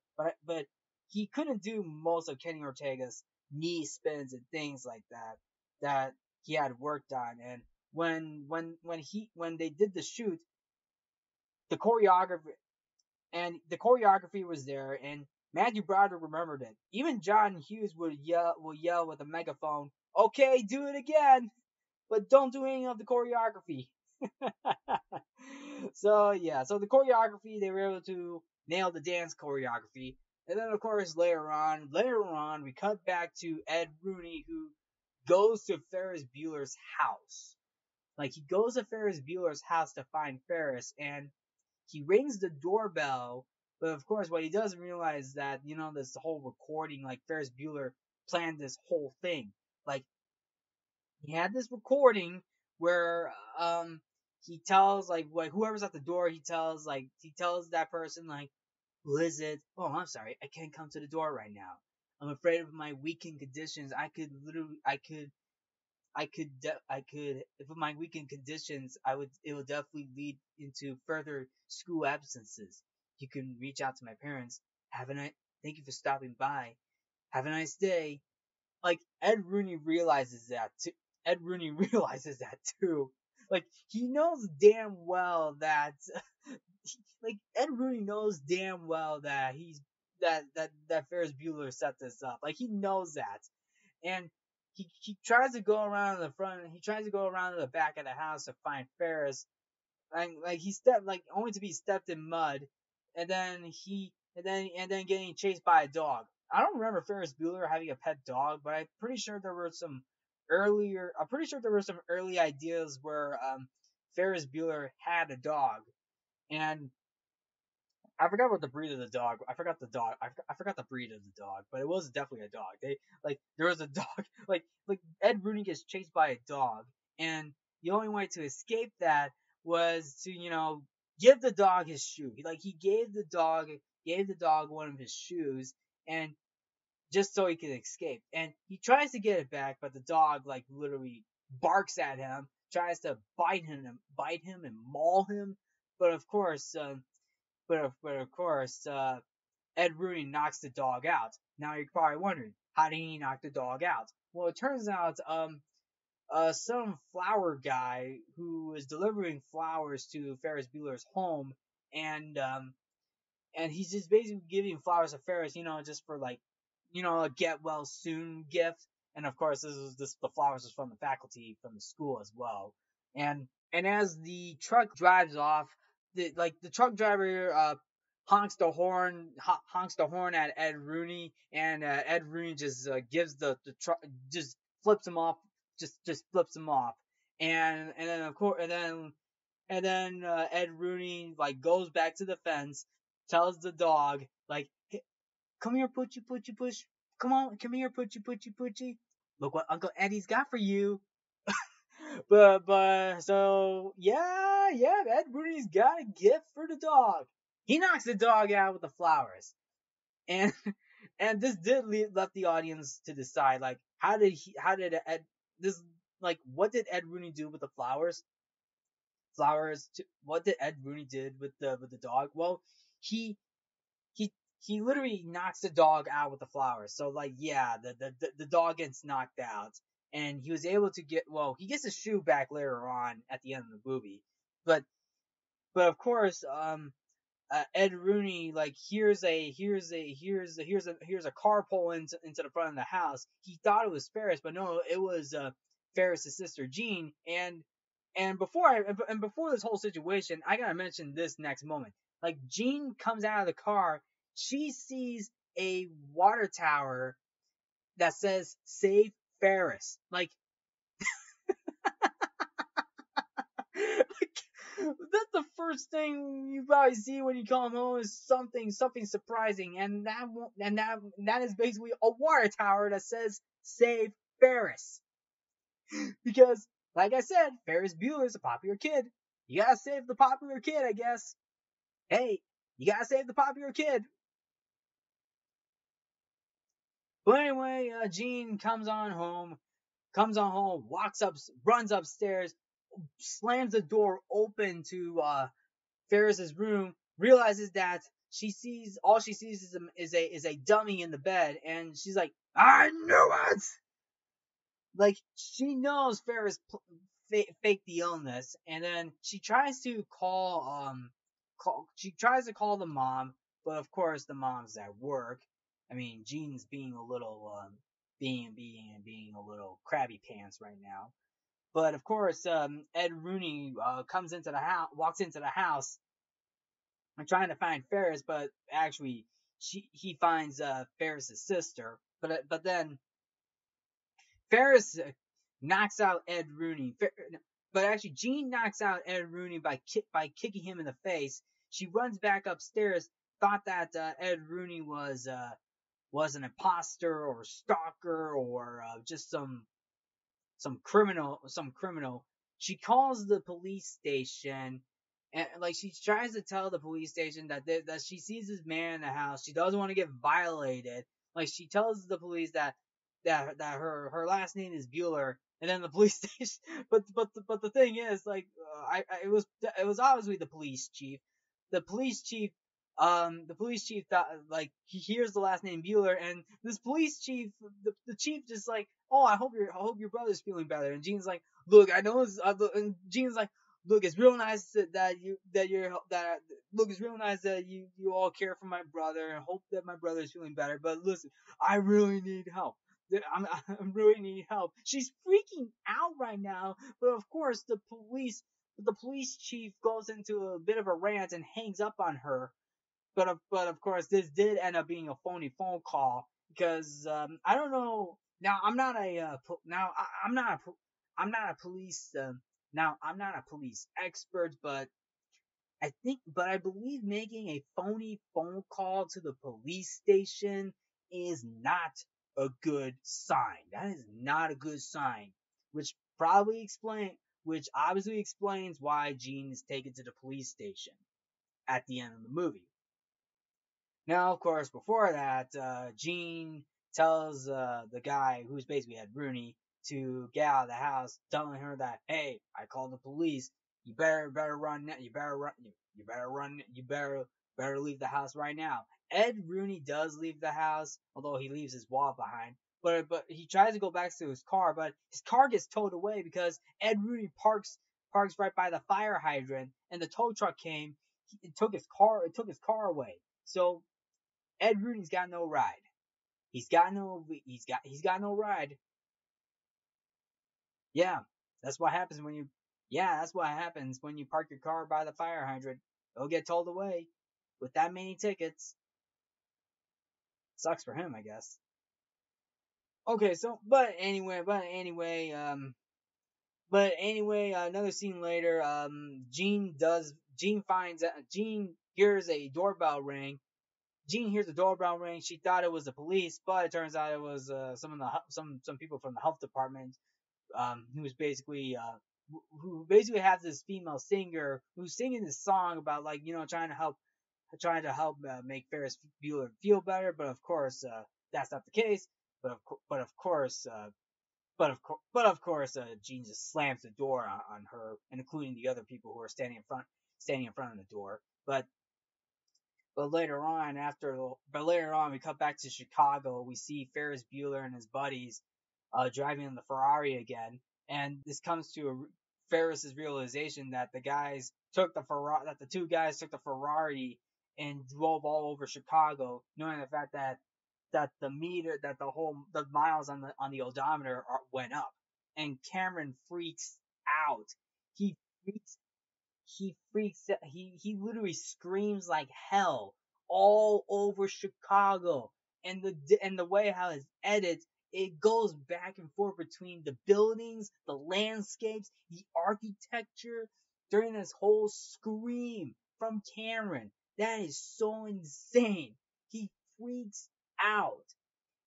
But he couldn't do most of Kenny Ortega's knee spins and things like that he had worked on. And when they did the shoot, the choreography was there, and Matthew Broderick remembered it. Even John Hughes would yell with a megaphone, "Okay, do it again, but don't do any of the choreography." So yeah, so the choreography, they were able to nail the dance choreography, and then of course later on we cut back to Ed Rooney, who goes to Ferris Bueller's house. Like, he goes to Ferris Bueller's house to find Ferris, and he rings the doorbell. But of course, what he doesn't realize is that, this whole recording, like, Ferris Bueller planned this whole thing. Like, he had this recording where he tells, like, whoever's at the door, he tells that person, like, who is it? Oh, I'm sorry, I can't come to the door right now. I'm afraid of my weakened conditions. If my weakened conditions, it would definitely lead into further school absences. You can reach out to my parents. Thank you for stopping by. Have a nice day. Like, Ed Rooney realizes that too. Like, he knows damn well that, like, Ed Rooney knows damn well that that Ferris Bueller set this up. Like, he knows that. And he tries to go around to the front, he tries to go around to the back of the house to find Ferris. And, like, he stepped, like, only to be stepped in mud, and then getting chased by a dog. I don't remember Ferris Bueller having a pet dog, but I'm pretty sure there were some early ideas where Ferris Bueller had a dog. And I forgot what the breed of the dog. I forgot the dog. I forgot the breed of the dog, but it was definitely a dog. There was a dog. Like Ed Rooney gets chased by a dog, and the only way to escape that was to give the dog his shoe. He gave the dog one of his shoes, and just so he can escape. And he tries to get it back, but the dog, like, literally barks at him, tries to bite him and maul him. But of course, Ed Rooney knocks the dog out. Now you're probably wondering, how did he knock the dog out? Well, it turns out, some flower guy who was delivering flowers to Ferris Bueller's home, and he's just basically giving flowers to Ferris, just for, like, a get well soon gift. And of course, the flowers was from the faculty from the school as well. And as the truck drives off, the truck driver honks the horn at Ed Rooney, and Ed Rooney just gives the truck, just flips him off, just flips him off. And then of course and then Ed Rooney, like, goes back to the fence, tells the dog, like, hey, come here, Poochie, Poochie, Push. Come here, Poochie, Poochie, Poochie. Look what Uncle Eddie's got for you. So Ed Rooney's got a gift for the dog. He knocks the dog out with the flowers, and this did left the audience to decide, like, what did Ed Rooney do with the flowers? What did Ed Rooney did with the dog? Well, he he literally knocks the dog out with the flowers. So, like, yeah, the dog gets knocked out, and he was able to he gets his shoe back later on at the end of the movie. But of course, Ed Rooney, like, here's a car pull into the front of the house. He thought it was Ferris, but no, it was Ferris's sister Jean. And before this whole situation, I gotta mention this next moment. Like, Jean comes out of the car, she sees a water tower that says "Save Ferris." Like, that's the first thing you probably see when you come home, is something surprising, and that is basically a water tower that says "Save Ferris." Because, like I said, Ferris Bueller's a popular kid. You gotta save the popular kid, I guess. Hey, you gotta save the popular kid. But anyway, Jean comes on home, runs upstairs, slams the door open to Ferris's room, realizes that she sees is a dummy in the bed, and she's like, "I knew it!" Like, she knows Ferris faked the illness, and then she tries to call the mom, but of course the mom's at work. I mean, Jean's being a little being a little crabby pants right now. But of course, Ed Rooney walks into the house, and trying to find Ferris, but actually he finds Ferris's sister. But then Ferris knocks out Ed Rooney, but actually Jean knocks out Ed Rooney by kicking him in the face. She runs back upstairs, thought that Ed Rooney was an imposter or a stalker or just some criminal. She calls the police station, and like she tries to tell the police station that she sees this man in the house. She doesn't want to get violated. Like she tells the police that her last name is Bueller, and then the police station. But the thing is, like, it was obviously the police chief. The police chief the police chief thought, like, he hears the last name Bueller, and this police chief, the chief, just like, oh, I hope your brother's feeling better. And Gene's like, look, I know, and Gene's like, look, it's real nice it's real nice that you all care for my brother and hope that my brother is feeling better. But listen, I really need help. I really need help. She's freaking out right now, but of course the police chief goes into a bit of a rant and hangs up on her. But of course, this did end up being a phony phone call because I don't know. Now I'm not a now I'm not a I'm not a police now I'm not a police expert, but I believe making a phony phone call to the police station is not a good sign. That is not a good sign, which which obviously explains why Gene is taken to the police station at the end of the movie. Now, of course, before that, Gene tells the guy who's basically Ed Rooney to get out of the house, telling her that, hey, I called the police. You better run. You better run. You better run. You better leave the house right now. Ed Rooney does leave the house, although he leaves his wallet behind. But he tries to go back to his car, but his car gets towed away because Ed Rooney parks right by the fire hydrant, and the tow truck came. It took his car away. So Ed Rooney's got no ride. He's got no ride. Yeah, that's what happens when you that's what happens when you park your car by the fire hydrant. You'll get towed away with that many tickets. Sucks for him, I guess. Okay, so but anyway, another scene later, Gene hears a doorbell ring. Jean hears the doorbell ring. She thought it was the police, but it turns out it was some people from the health department, who's basically who basically has this female singer who's singing this song about, like, trying to help make Ferris Bueller feel better. But of course, that's not the case. But of course, of course, Jean just slams the door on her, and including the other people who are standing in front of the door. But later on, we cut back to Chicago. We see Ferris Bueller and his buddies driving in the Ferrari again, and this comes to Ferris's realization that the two guys took the Ferrari and drove all over Chicago, knowing the fact that the miles on the odometer went up, and Cameron freaks out. He freaks he literally screams like hell all over Chicago. And the way how it's edited, it goes back and forth between the buildings, the landscapes, the architecture during this whole scream from Cameron. That is so insane. He freaks out,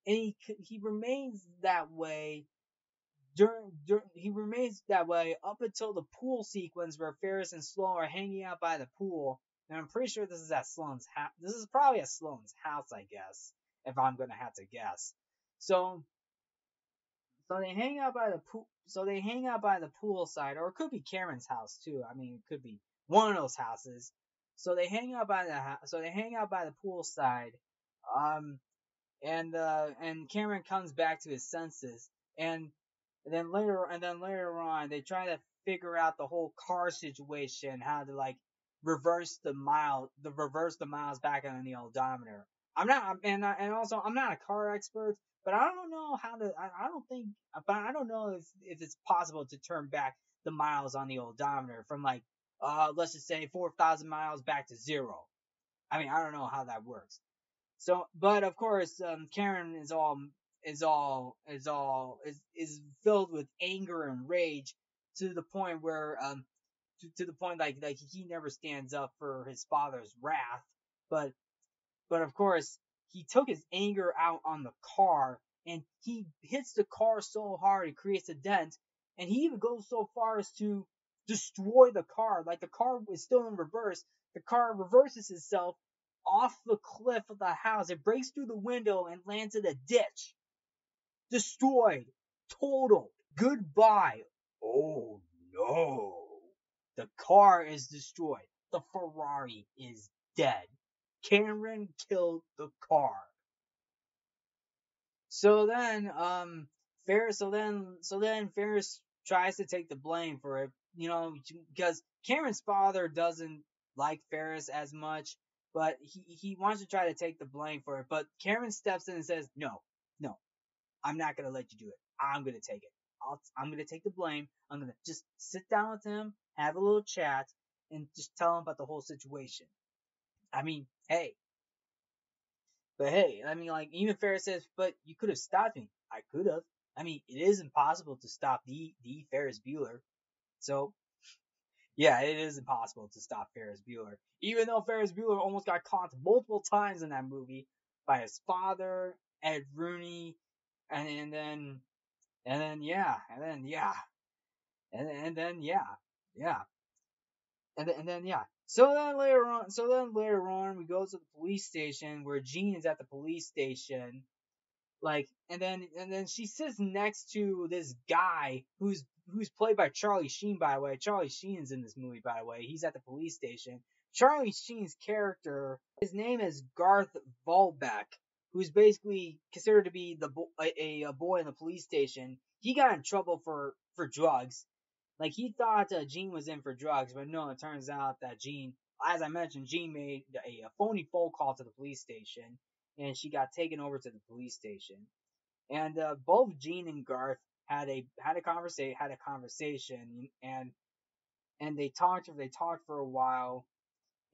and he remains that way he remains that way up until the pool sequence where Ferris and Sloan are hanging out by the pool. And I'm pretty sure this is at Sloan's house. This is probably at Sloan's house, I guess, if I'm gonna have to guess. So they hang out by the pool. So they hang out by the pool side, or it could be Cameron's house too. I mean, it could be one of those houses. So they hang out by the pool side. Um, and Cameron comes back to his senses, and and then later on, they try to figure out the whole car situation, how to, like, reverse the miles back on the odometer. And also I'm not a car expert, but I don't know how to. I don't think, but I don't know if it's possible to turn back the miles on the odometer from, like, let's just say 4,000 miles back to zero. I mean, I don't know how that works. So, but of course, Karen is all is filled with anger and rage to the point where to the point like he never stands up for his father's wrath, but of course he took his anger out on the car and he hits the car so hard it creates a dent, and he even goes so far as to destroy the car. Like the car is still in reverse. The car reverses itself off the cliff of the house. It breaks through the window and lands in a ditch. Destroyed. Total. Goodbye. Oh no. The car is destroyed. The Ferrari is dead. Cameron killed the car. So then, Ferris tries to take the blame for it, because Cameron's father doesn't like Ferris as much, but he wants to try to take the blame for it. But Cameron steps in and says, "No, no, I'm not gonna let you do it. I'm gonna take it. I'm gonna take the blame. I'm gonna just sit down with him, have a little chat, and just tell him about the whole situation." I mean, hey, I mean, like, even Ferris says, "But you could have stopped me." I could have. I mean, it is impossible to stop the Ferris Bueller. So, yeah, it is impossible to stop Ferris Bueller. Even though Ferris Bueller almost got caught multiple times in that movie by his father, Ed Rooney, and then yeah, yeah, and then yeah. So then later on, we go to the police station where Jean is at the police station, like, and then she sits next to this guy who's played by Charlie Sheen, by the way. Charlie Sheen's in this movie, by the way. He's at the police station. Charlie Sheen's character, his name is Garth Volbeck, who's basically considered to be a boy in the police station. He got in trouble for drugs. Like, he thought Jean was in for drugs, but no, it turns out that Jean, as I mentioned, Jean made a phony phone call to the police station, and she got taken over to the police station. And both Jean and Garth had a conversation, and they talked for a while,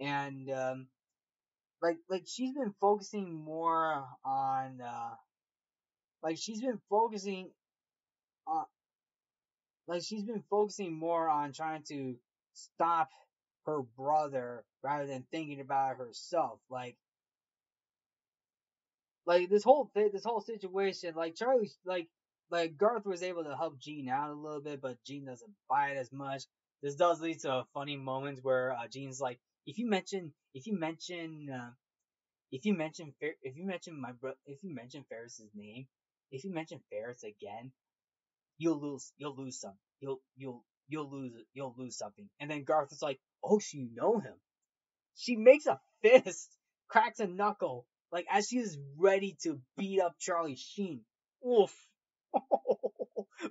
and like she's been focusing more on she's been focusing on trying to stop her brother rather than thinking about herself. Like this whole situation, like Charlie, like Garth was able to help Jean out a little bit, but Jean doesn't buy it as much. This does lead to funny moments where Jean's like, if you mention Ferris's name, if you mention Ferris again, you'll lose some, you'll lose something. And then Garth is like, "Oh, so you know him?" She makes a fist, cracks a knuckle, like as she is ready to beat up Charlie Sheen. Oof.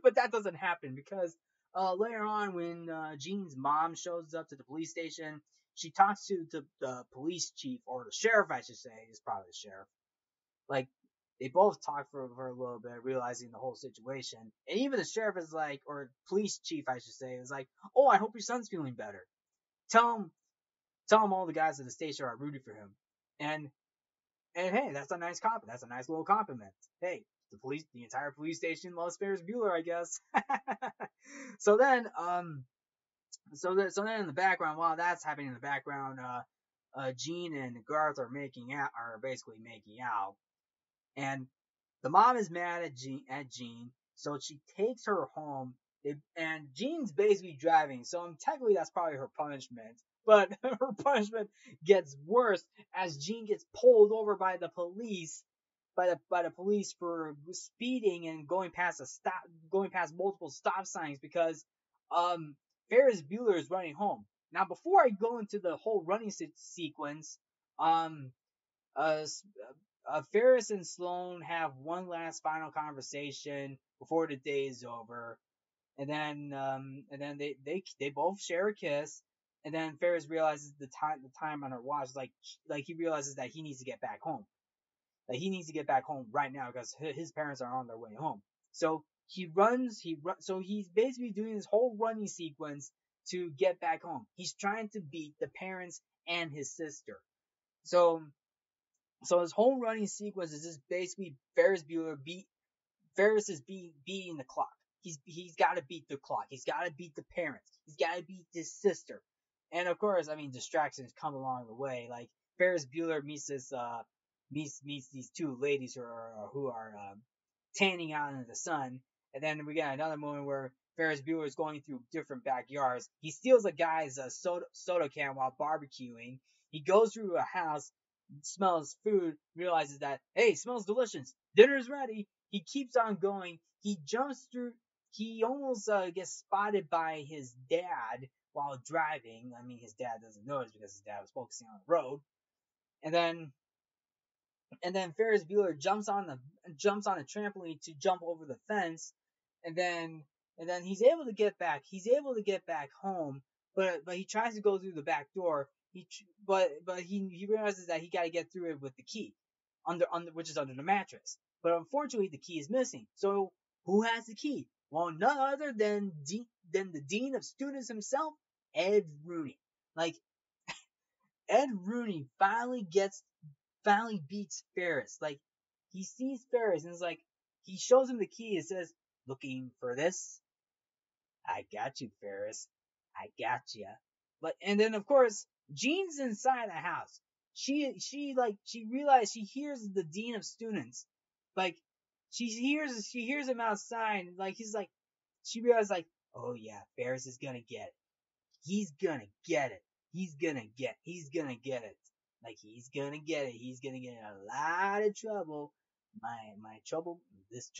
But that doesn't happen because later on, when Jean's mom shows up to the police station, she talks to the police chief, or the sheriff, I should say. It's probably the sheriff. Like, they both talk for a little bit, realizing the whole situation. And even the sheriff is like, or police chief, I should say, is like, "Oh, I hope your son's feeling better. Tell him all the guys at the station are rooting for him." And hey, that's a nice compliment. That's a nice little compliment. Hey, the entire police station loves Ferris Bueller, I guess. So then, so then in the background, while that's happening in the background, Jean and Garth are basically making out, and the mom is mad at Jean, so she takes her home. And Jean's basically driving, so technically that's probably her punishment. But her punishment gets worse as Jean gets pulled over by the police, by the police for speeding and going past multiple stop signs, because Ferris Bueller is running home. Now, before I go into the whole running sequence, um, uh, Ferris and Sloane have one last final conversation before the day is over, and then they both share a kiss, and then Ferris realizes the time on her watch, like he realizes that he needs to get back home, right now because his parents are on their way home. So so he's basically doing this whole running sequence to get back home. He's trying to beat the parents and his sister. So his whole running sequence is just basically Ferris Bueller Ferris is beating the clock. He's got to beat the clock. He's got to beat the parents. He's got to beat his sister. And of course, I mean, distractions come along the way. Like Ferris Bueller meets these two ladies who are tanning out in the sun, and then we got another moment where Ferris Bueller is going through different backyards. He steals a guy's soda can while barbecuing. He goes through a house, smells food, realizes that, hey, it smells delicious. Dinner's ready. He keeps on going. He jumps through. He almost gets spotted by his dad while driving. I mean, his dad doesn't notice because his dad was focusing on the road. And then Ferris Bueller jumps on a trampoline to jump over the fence, and then he's able to get back. He's able to get back home, but he tries to go through the back door. But he realizes that he got to get through it with the key, under which is under the mattress. But unfortunately, the key is missing. So who has the key? Well, none other than the dean of students himself, Ed Rooney. Like Ed Rooney finally beats Ferris. Like, he sees Ferris and it's like, he shows him the key. It says, looking for this? I got you, Ferris. I got you. And then of course, Jean's inside the house. She realized she hears the dean of students. Like, she hears him outside. Like, she realized like, oh yeah, Ferris is gonna get it. He's gonna get it. He's gonna get it. Like, he's gonna get it. He's gonna get in a lot of trouble. This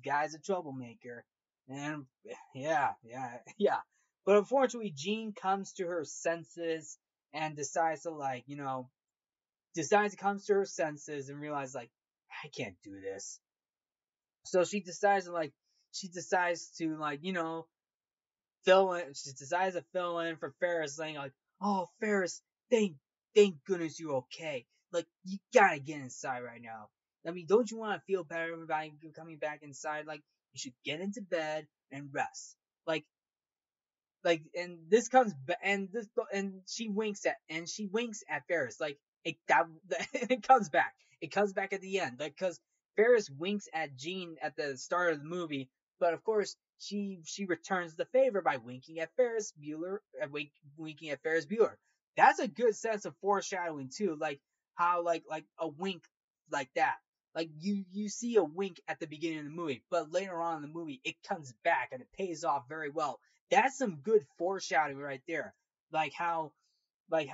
guy's a troublemaker. And yeah. But unfortunately, Jean comes to her senses and decides to come to her senses and realize, like, I can't do this. So she decides to fill in. She decides to fill in for Ferris, saying like, "Oh, Ferris, thank goodness you're okay. Like, you gotta get inside right now. I mean, don't you want to feel better about coming back inside? Like, you should get into bed and rest. And this comes and she winks at Ferris. Like, it comes back. It comes back at the end, because Ferris winks at Jean at the start of the movie, but of course she returns the favor by winking at Ferris Bueller. Winking at Ferris Bueller. That's a good sense of foreshadowing too, like how like a wink like that. Like, you see a wink at the beginning of the movie, but later on in the movie it comes back and it pays off very well. That's some good foreshadowing right there. Like how Ferris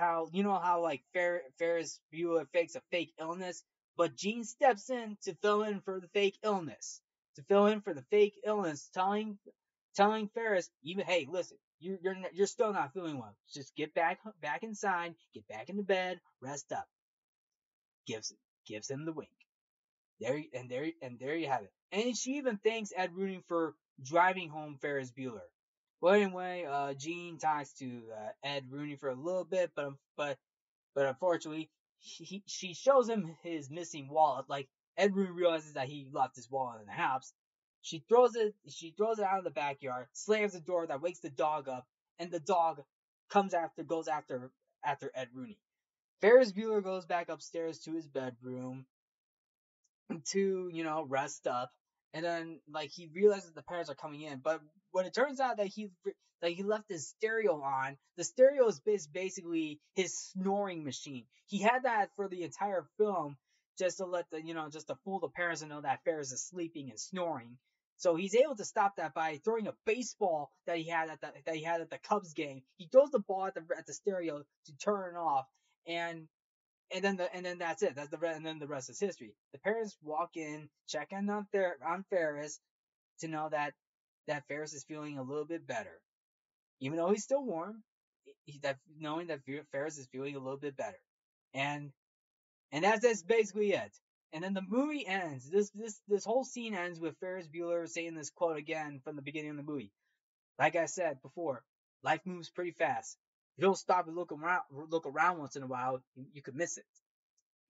Bueller fakes a fake illness, but Jean steps in to fill in for the fake illness. Telling Ferris, even, hey, listen, you're still not feeling well. Just get back inside, get back into bed, rest up. Gives him the wink. There you have it. And she even thanks Ed Rooney for driving home Ferris Bueller. Well, anyway, Jean talks to Ed Rooney for a little bit, but unfortunately, she shows him his missing wallet. Like, Ed Rooney realizes that he left his wallet in the house. She throws it out of the backyard, slams the door, that wakes the dog up, and the dog goes after Ed Rooney. Ferris Bueller goes back upstairs to his bedroom to rest up, and then like he realizes the parents are coming in, but when it turns out that he left his stereo on, the stereo is basically his snoring machine. He had that for the entire film, just to let just to fool the parents and know that Ferris is sleeping and snoring. So he's able to stop that by throwing a baseball that he had at the Cubs game. He throws the ball at the stereo to turn it off, and then that's it. And then the rest is history. The parents walk in, check in on Ferris to know that Ferris is feeling a little bit better, even though he's still warm. Knowing that Ferris is feeling a little bit better, and that's basically it. And then the movie ends. This whole scene ends with Ferris Bueller saying this quote again from the beginning of the movie. Like I said before, life moves pretty fast. If you don't stop and look around once in a while, you could miss it.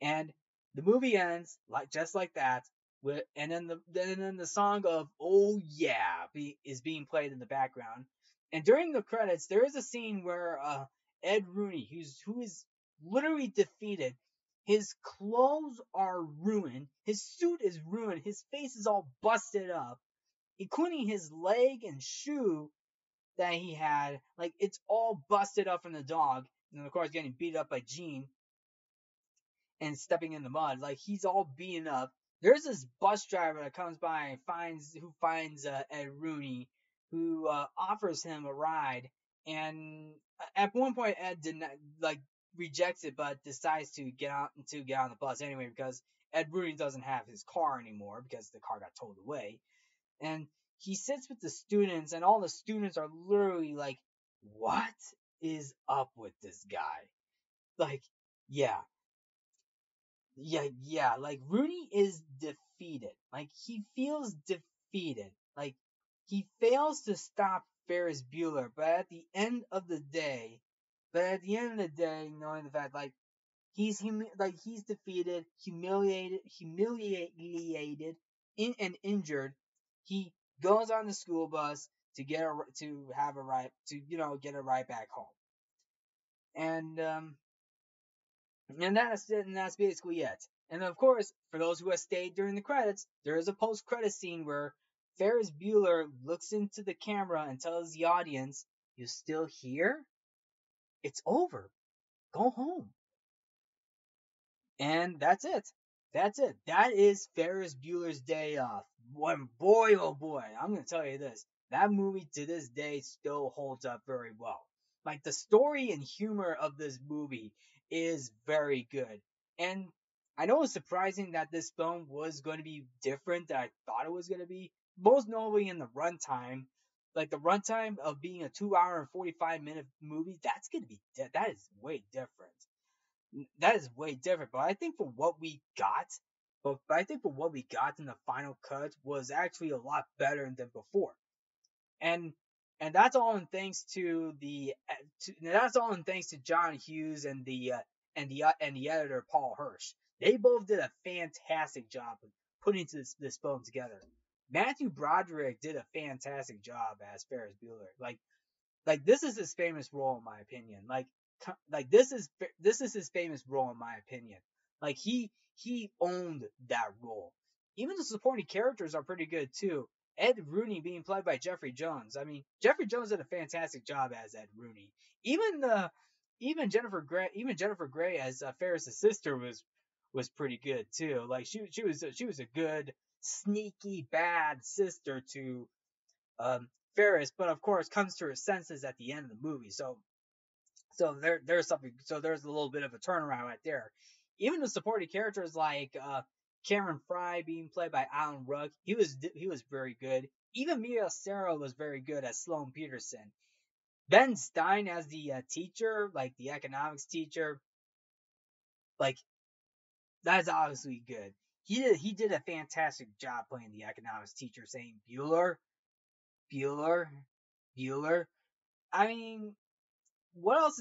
And the movie ends just like that. And then the song of "Oh Yeah" is being played in the background. And during the credits, there is a scene where Ed Rooney, who is literally defeated, His clothes are ruined. His suit is ruined. His face is all busted up, including his leg and shoe that he had. Like, it's all busted up from the dog. And of course, getting beat up by Gene and stepping in the mud. Like, he's all beaten up. There's this bus driver that comes by and finds Ed Rooney, who offers him a ride. And at one point, Ed did not rejects it, but decides to get on the bus anyway because Ed Rooney doesn't have his car anymore because the car got towed away. And he sits with the students, and all the students are literally like, "What is up with this guy?" Like, yeah, yeah. Like, Rooney is defeated. Like, he feels defeated. Like, he fails to stop Ferris Bueller, but at the end of the day, knowing the fact, like, he's defeated, humiliated, and injured. He goes on the school bus to get a ride back home, and that's it, and that's basically it. And of course, for those who have stayed during the credits, there is a post-credit scene where Ferris Bueller looks into the camera and tells the audience, "You still here? It's over. Go home." And that's it. That's it. That is Ferris Bueller's Day Off. Boy, oh boy, I'm going to tell you this. That movie to this day still holds up very well. Like, the story and humor of this movie is very good. And I know it's surprising that this film was going to be different than I thought it was going to be. Most notably in the runtime. Like, the runtime of being a 2 hour and 45-minute movie, that is way different. But I think for what we got, in the final cut was actually a lot better than before. And that's all in thanks to John Hughes and the editor Paul Hirsch. They both did a fantastic job of putting this film together. Matthew Broderick did a fantastic job as Ferris Bueller. Like, this is his famous role in my opinion. This is his famous role in my opinion. Like, he owned that role. Even the supporting characters are pretty good too. Ed Rooney being played by Jeffrey Jones. I mean, Jeffrey Jones did a fantastic job as Ed Rooney. Even Jennifer Grey as Ferris's sister was pretty good too. Like, she was a good sneaky bad sister to Ferris, but of course comes to her senses at the end of the movie. So there's a little bit of a turnaround right there. Even the supporting characters like Cameron Fry being played by Alan Ruck, he was very good. Even Mia Sara was very good as Sloane Peterson. Ben Stein as the teacher, like the economics teacher, like, that's obviously good. He did a fantastic job playing the economics teacher, saying Bueller. I mean, what else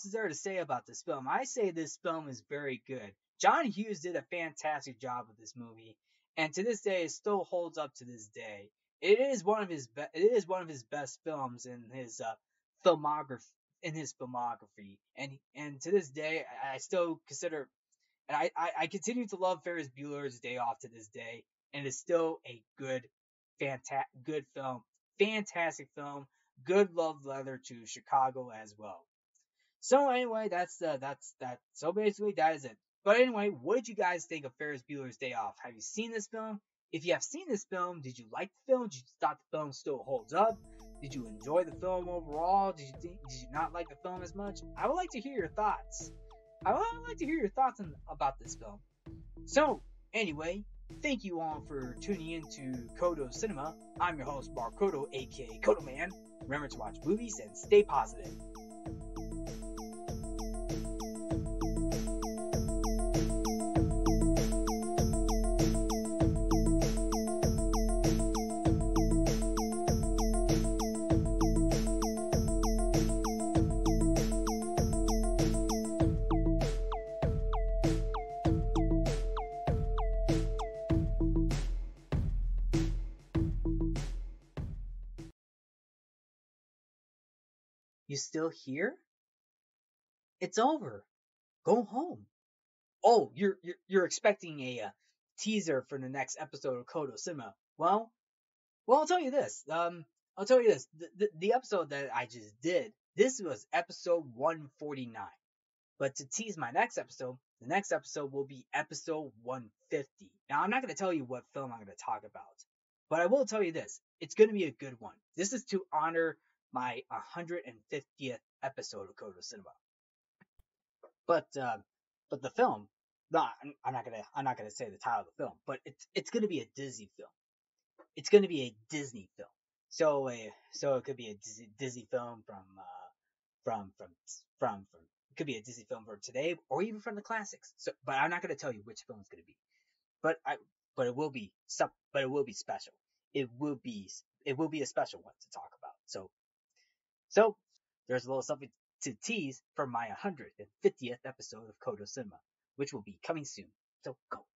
is there to say about this film? I say this film is very good. John Hughes did a fantastic job with this movie, and to this day, it still holds up to this day. It is one of his best films in his filmography. And to this day, I still consider, and I continue to love Ferris Bueller's Day Off to this day, and it's still a good film, fantastic film. Good love letter to Chicago as well. So anyway, so basically that is it. But anyway, what did you guys think of Ferris Bueller's Day Off? Have you seen this film? If you have seen this film, did you like the film? Did you thought the film still holds up? Did you enjoy the film overall? Did you not like the film as much? I would like to hear your thoughts. About this film. So anyway, thank you all for tuning in to Codo Cinema. I'm your host, Mark Codo, aka Codo Man. Remember to watch movies and stay positive. You still here? It's over. Go home. Oh, you're expecting a teaser for the next episode of Codo Cinema. Well, I'll tell you this. I'll tell you this. The episode that I just did, this was episode 149. But to tease my next episode, the next episode will be episode 150. Now, I'm not going to tell you what film I'm going to talk about, but I will tell you this. It's going to be a good one. This is to honor my 150th episode of Codo Cinema. But the film, no, I'm not gonna say the title of the film, but it's gonna be a Disney film. It's gonna be a Disney film. So it could be a Disney film from from it could be a Disney film from today or even from the classics. So, but I'm not gonna tell you which film it's gonna be. But I but it will be some but it will be special. It will be a special one to talk about. So there's a little something to tease for my 150th episode of Codo Cinema, which will be coming soon. So go.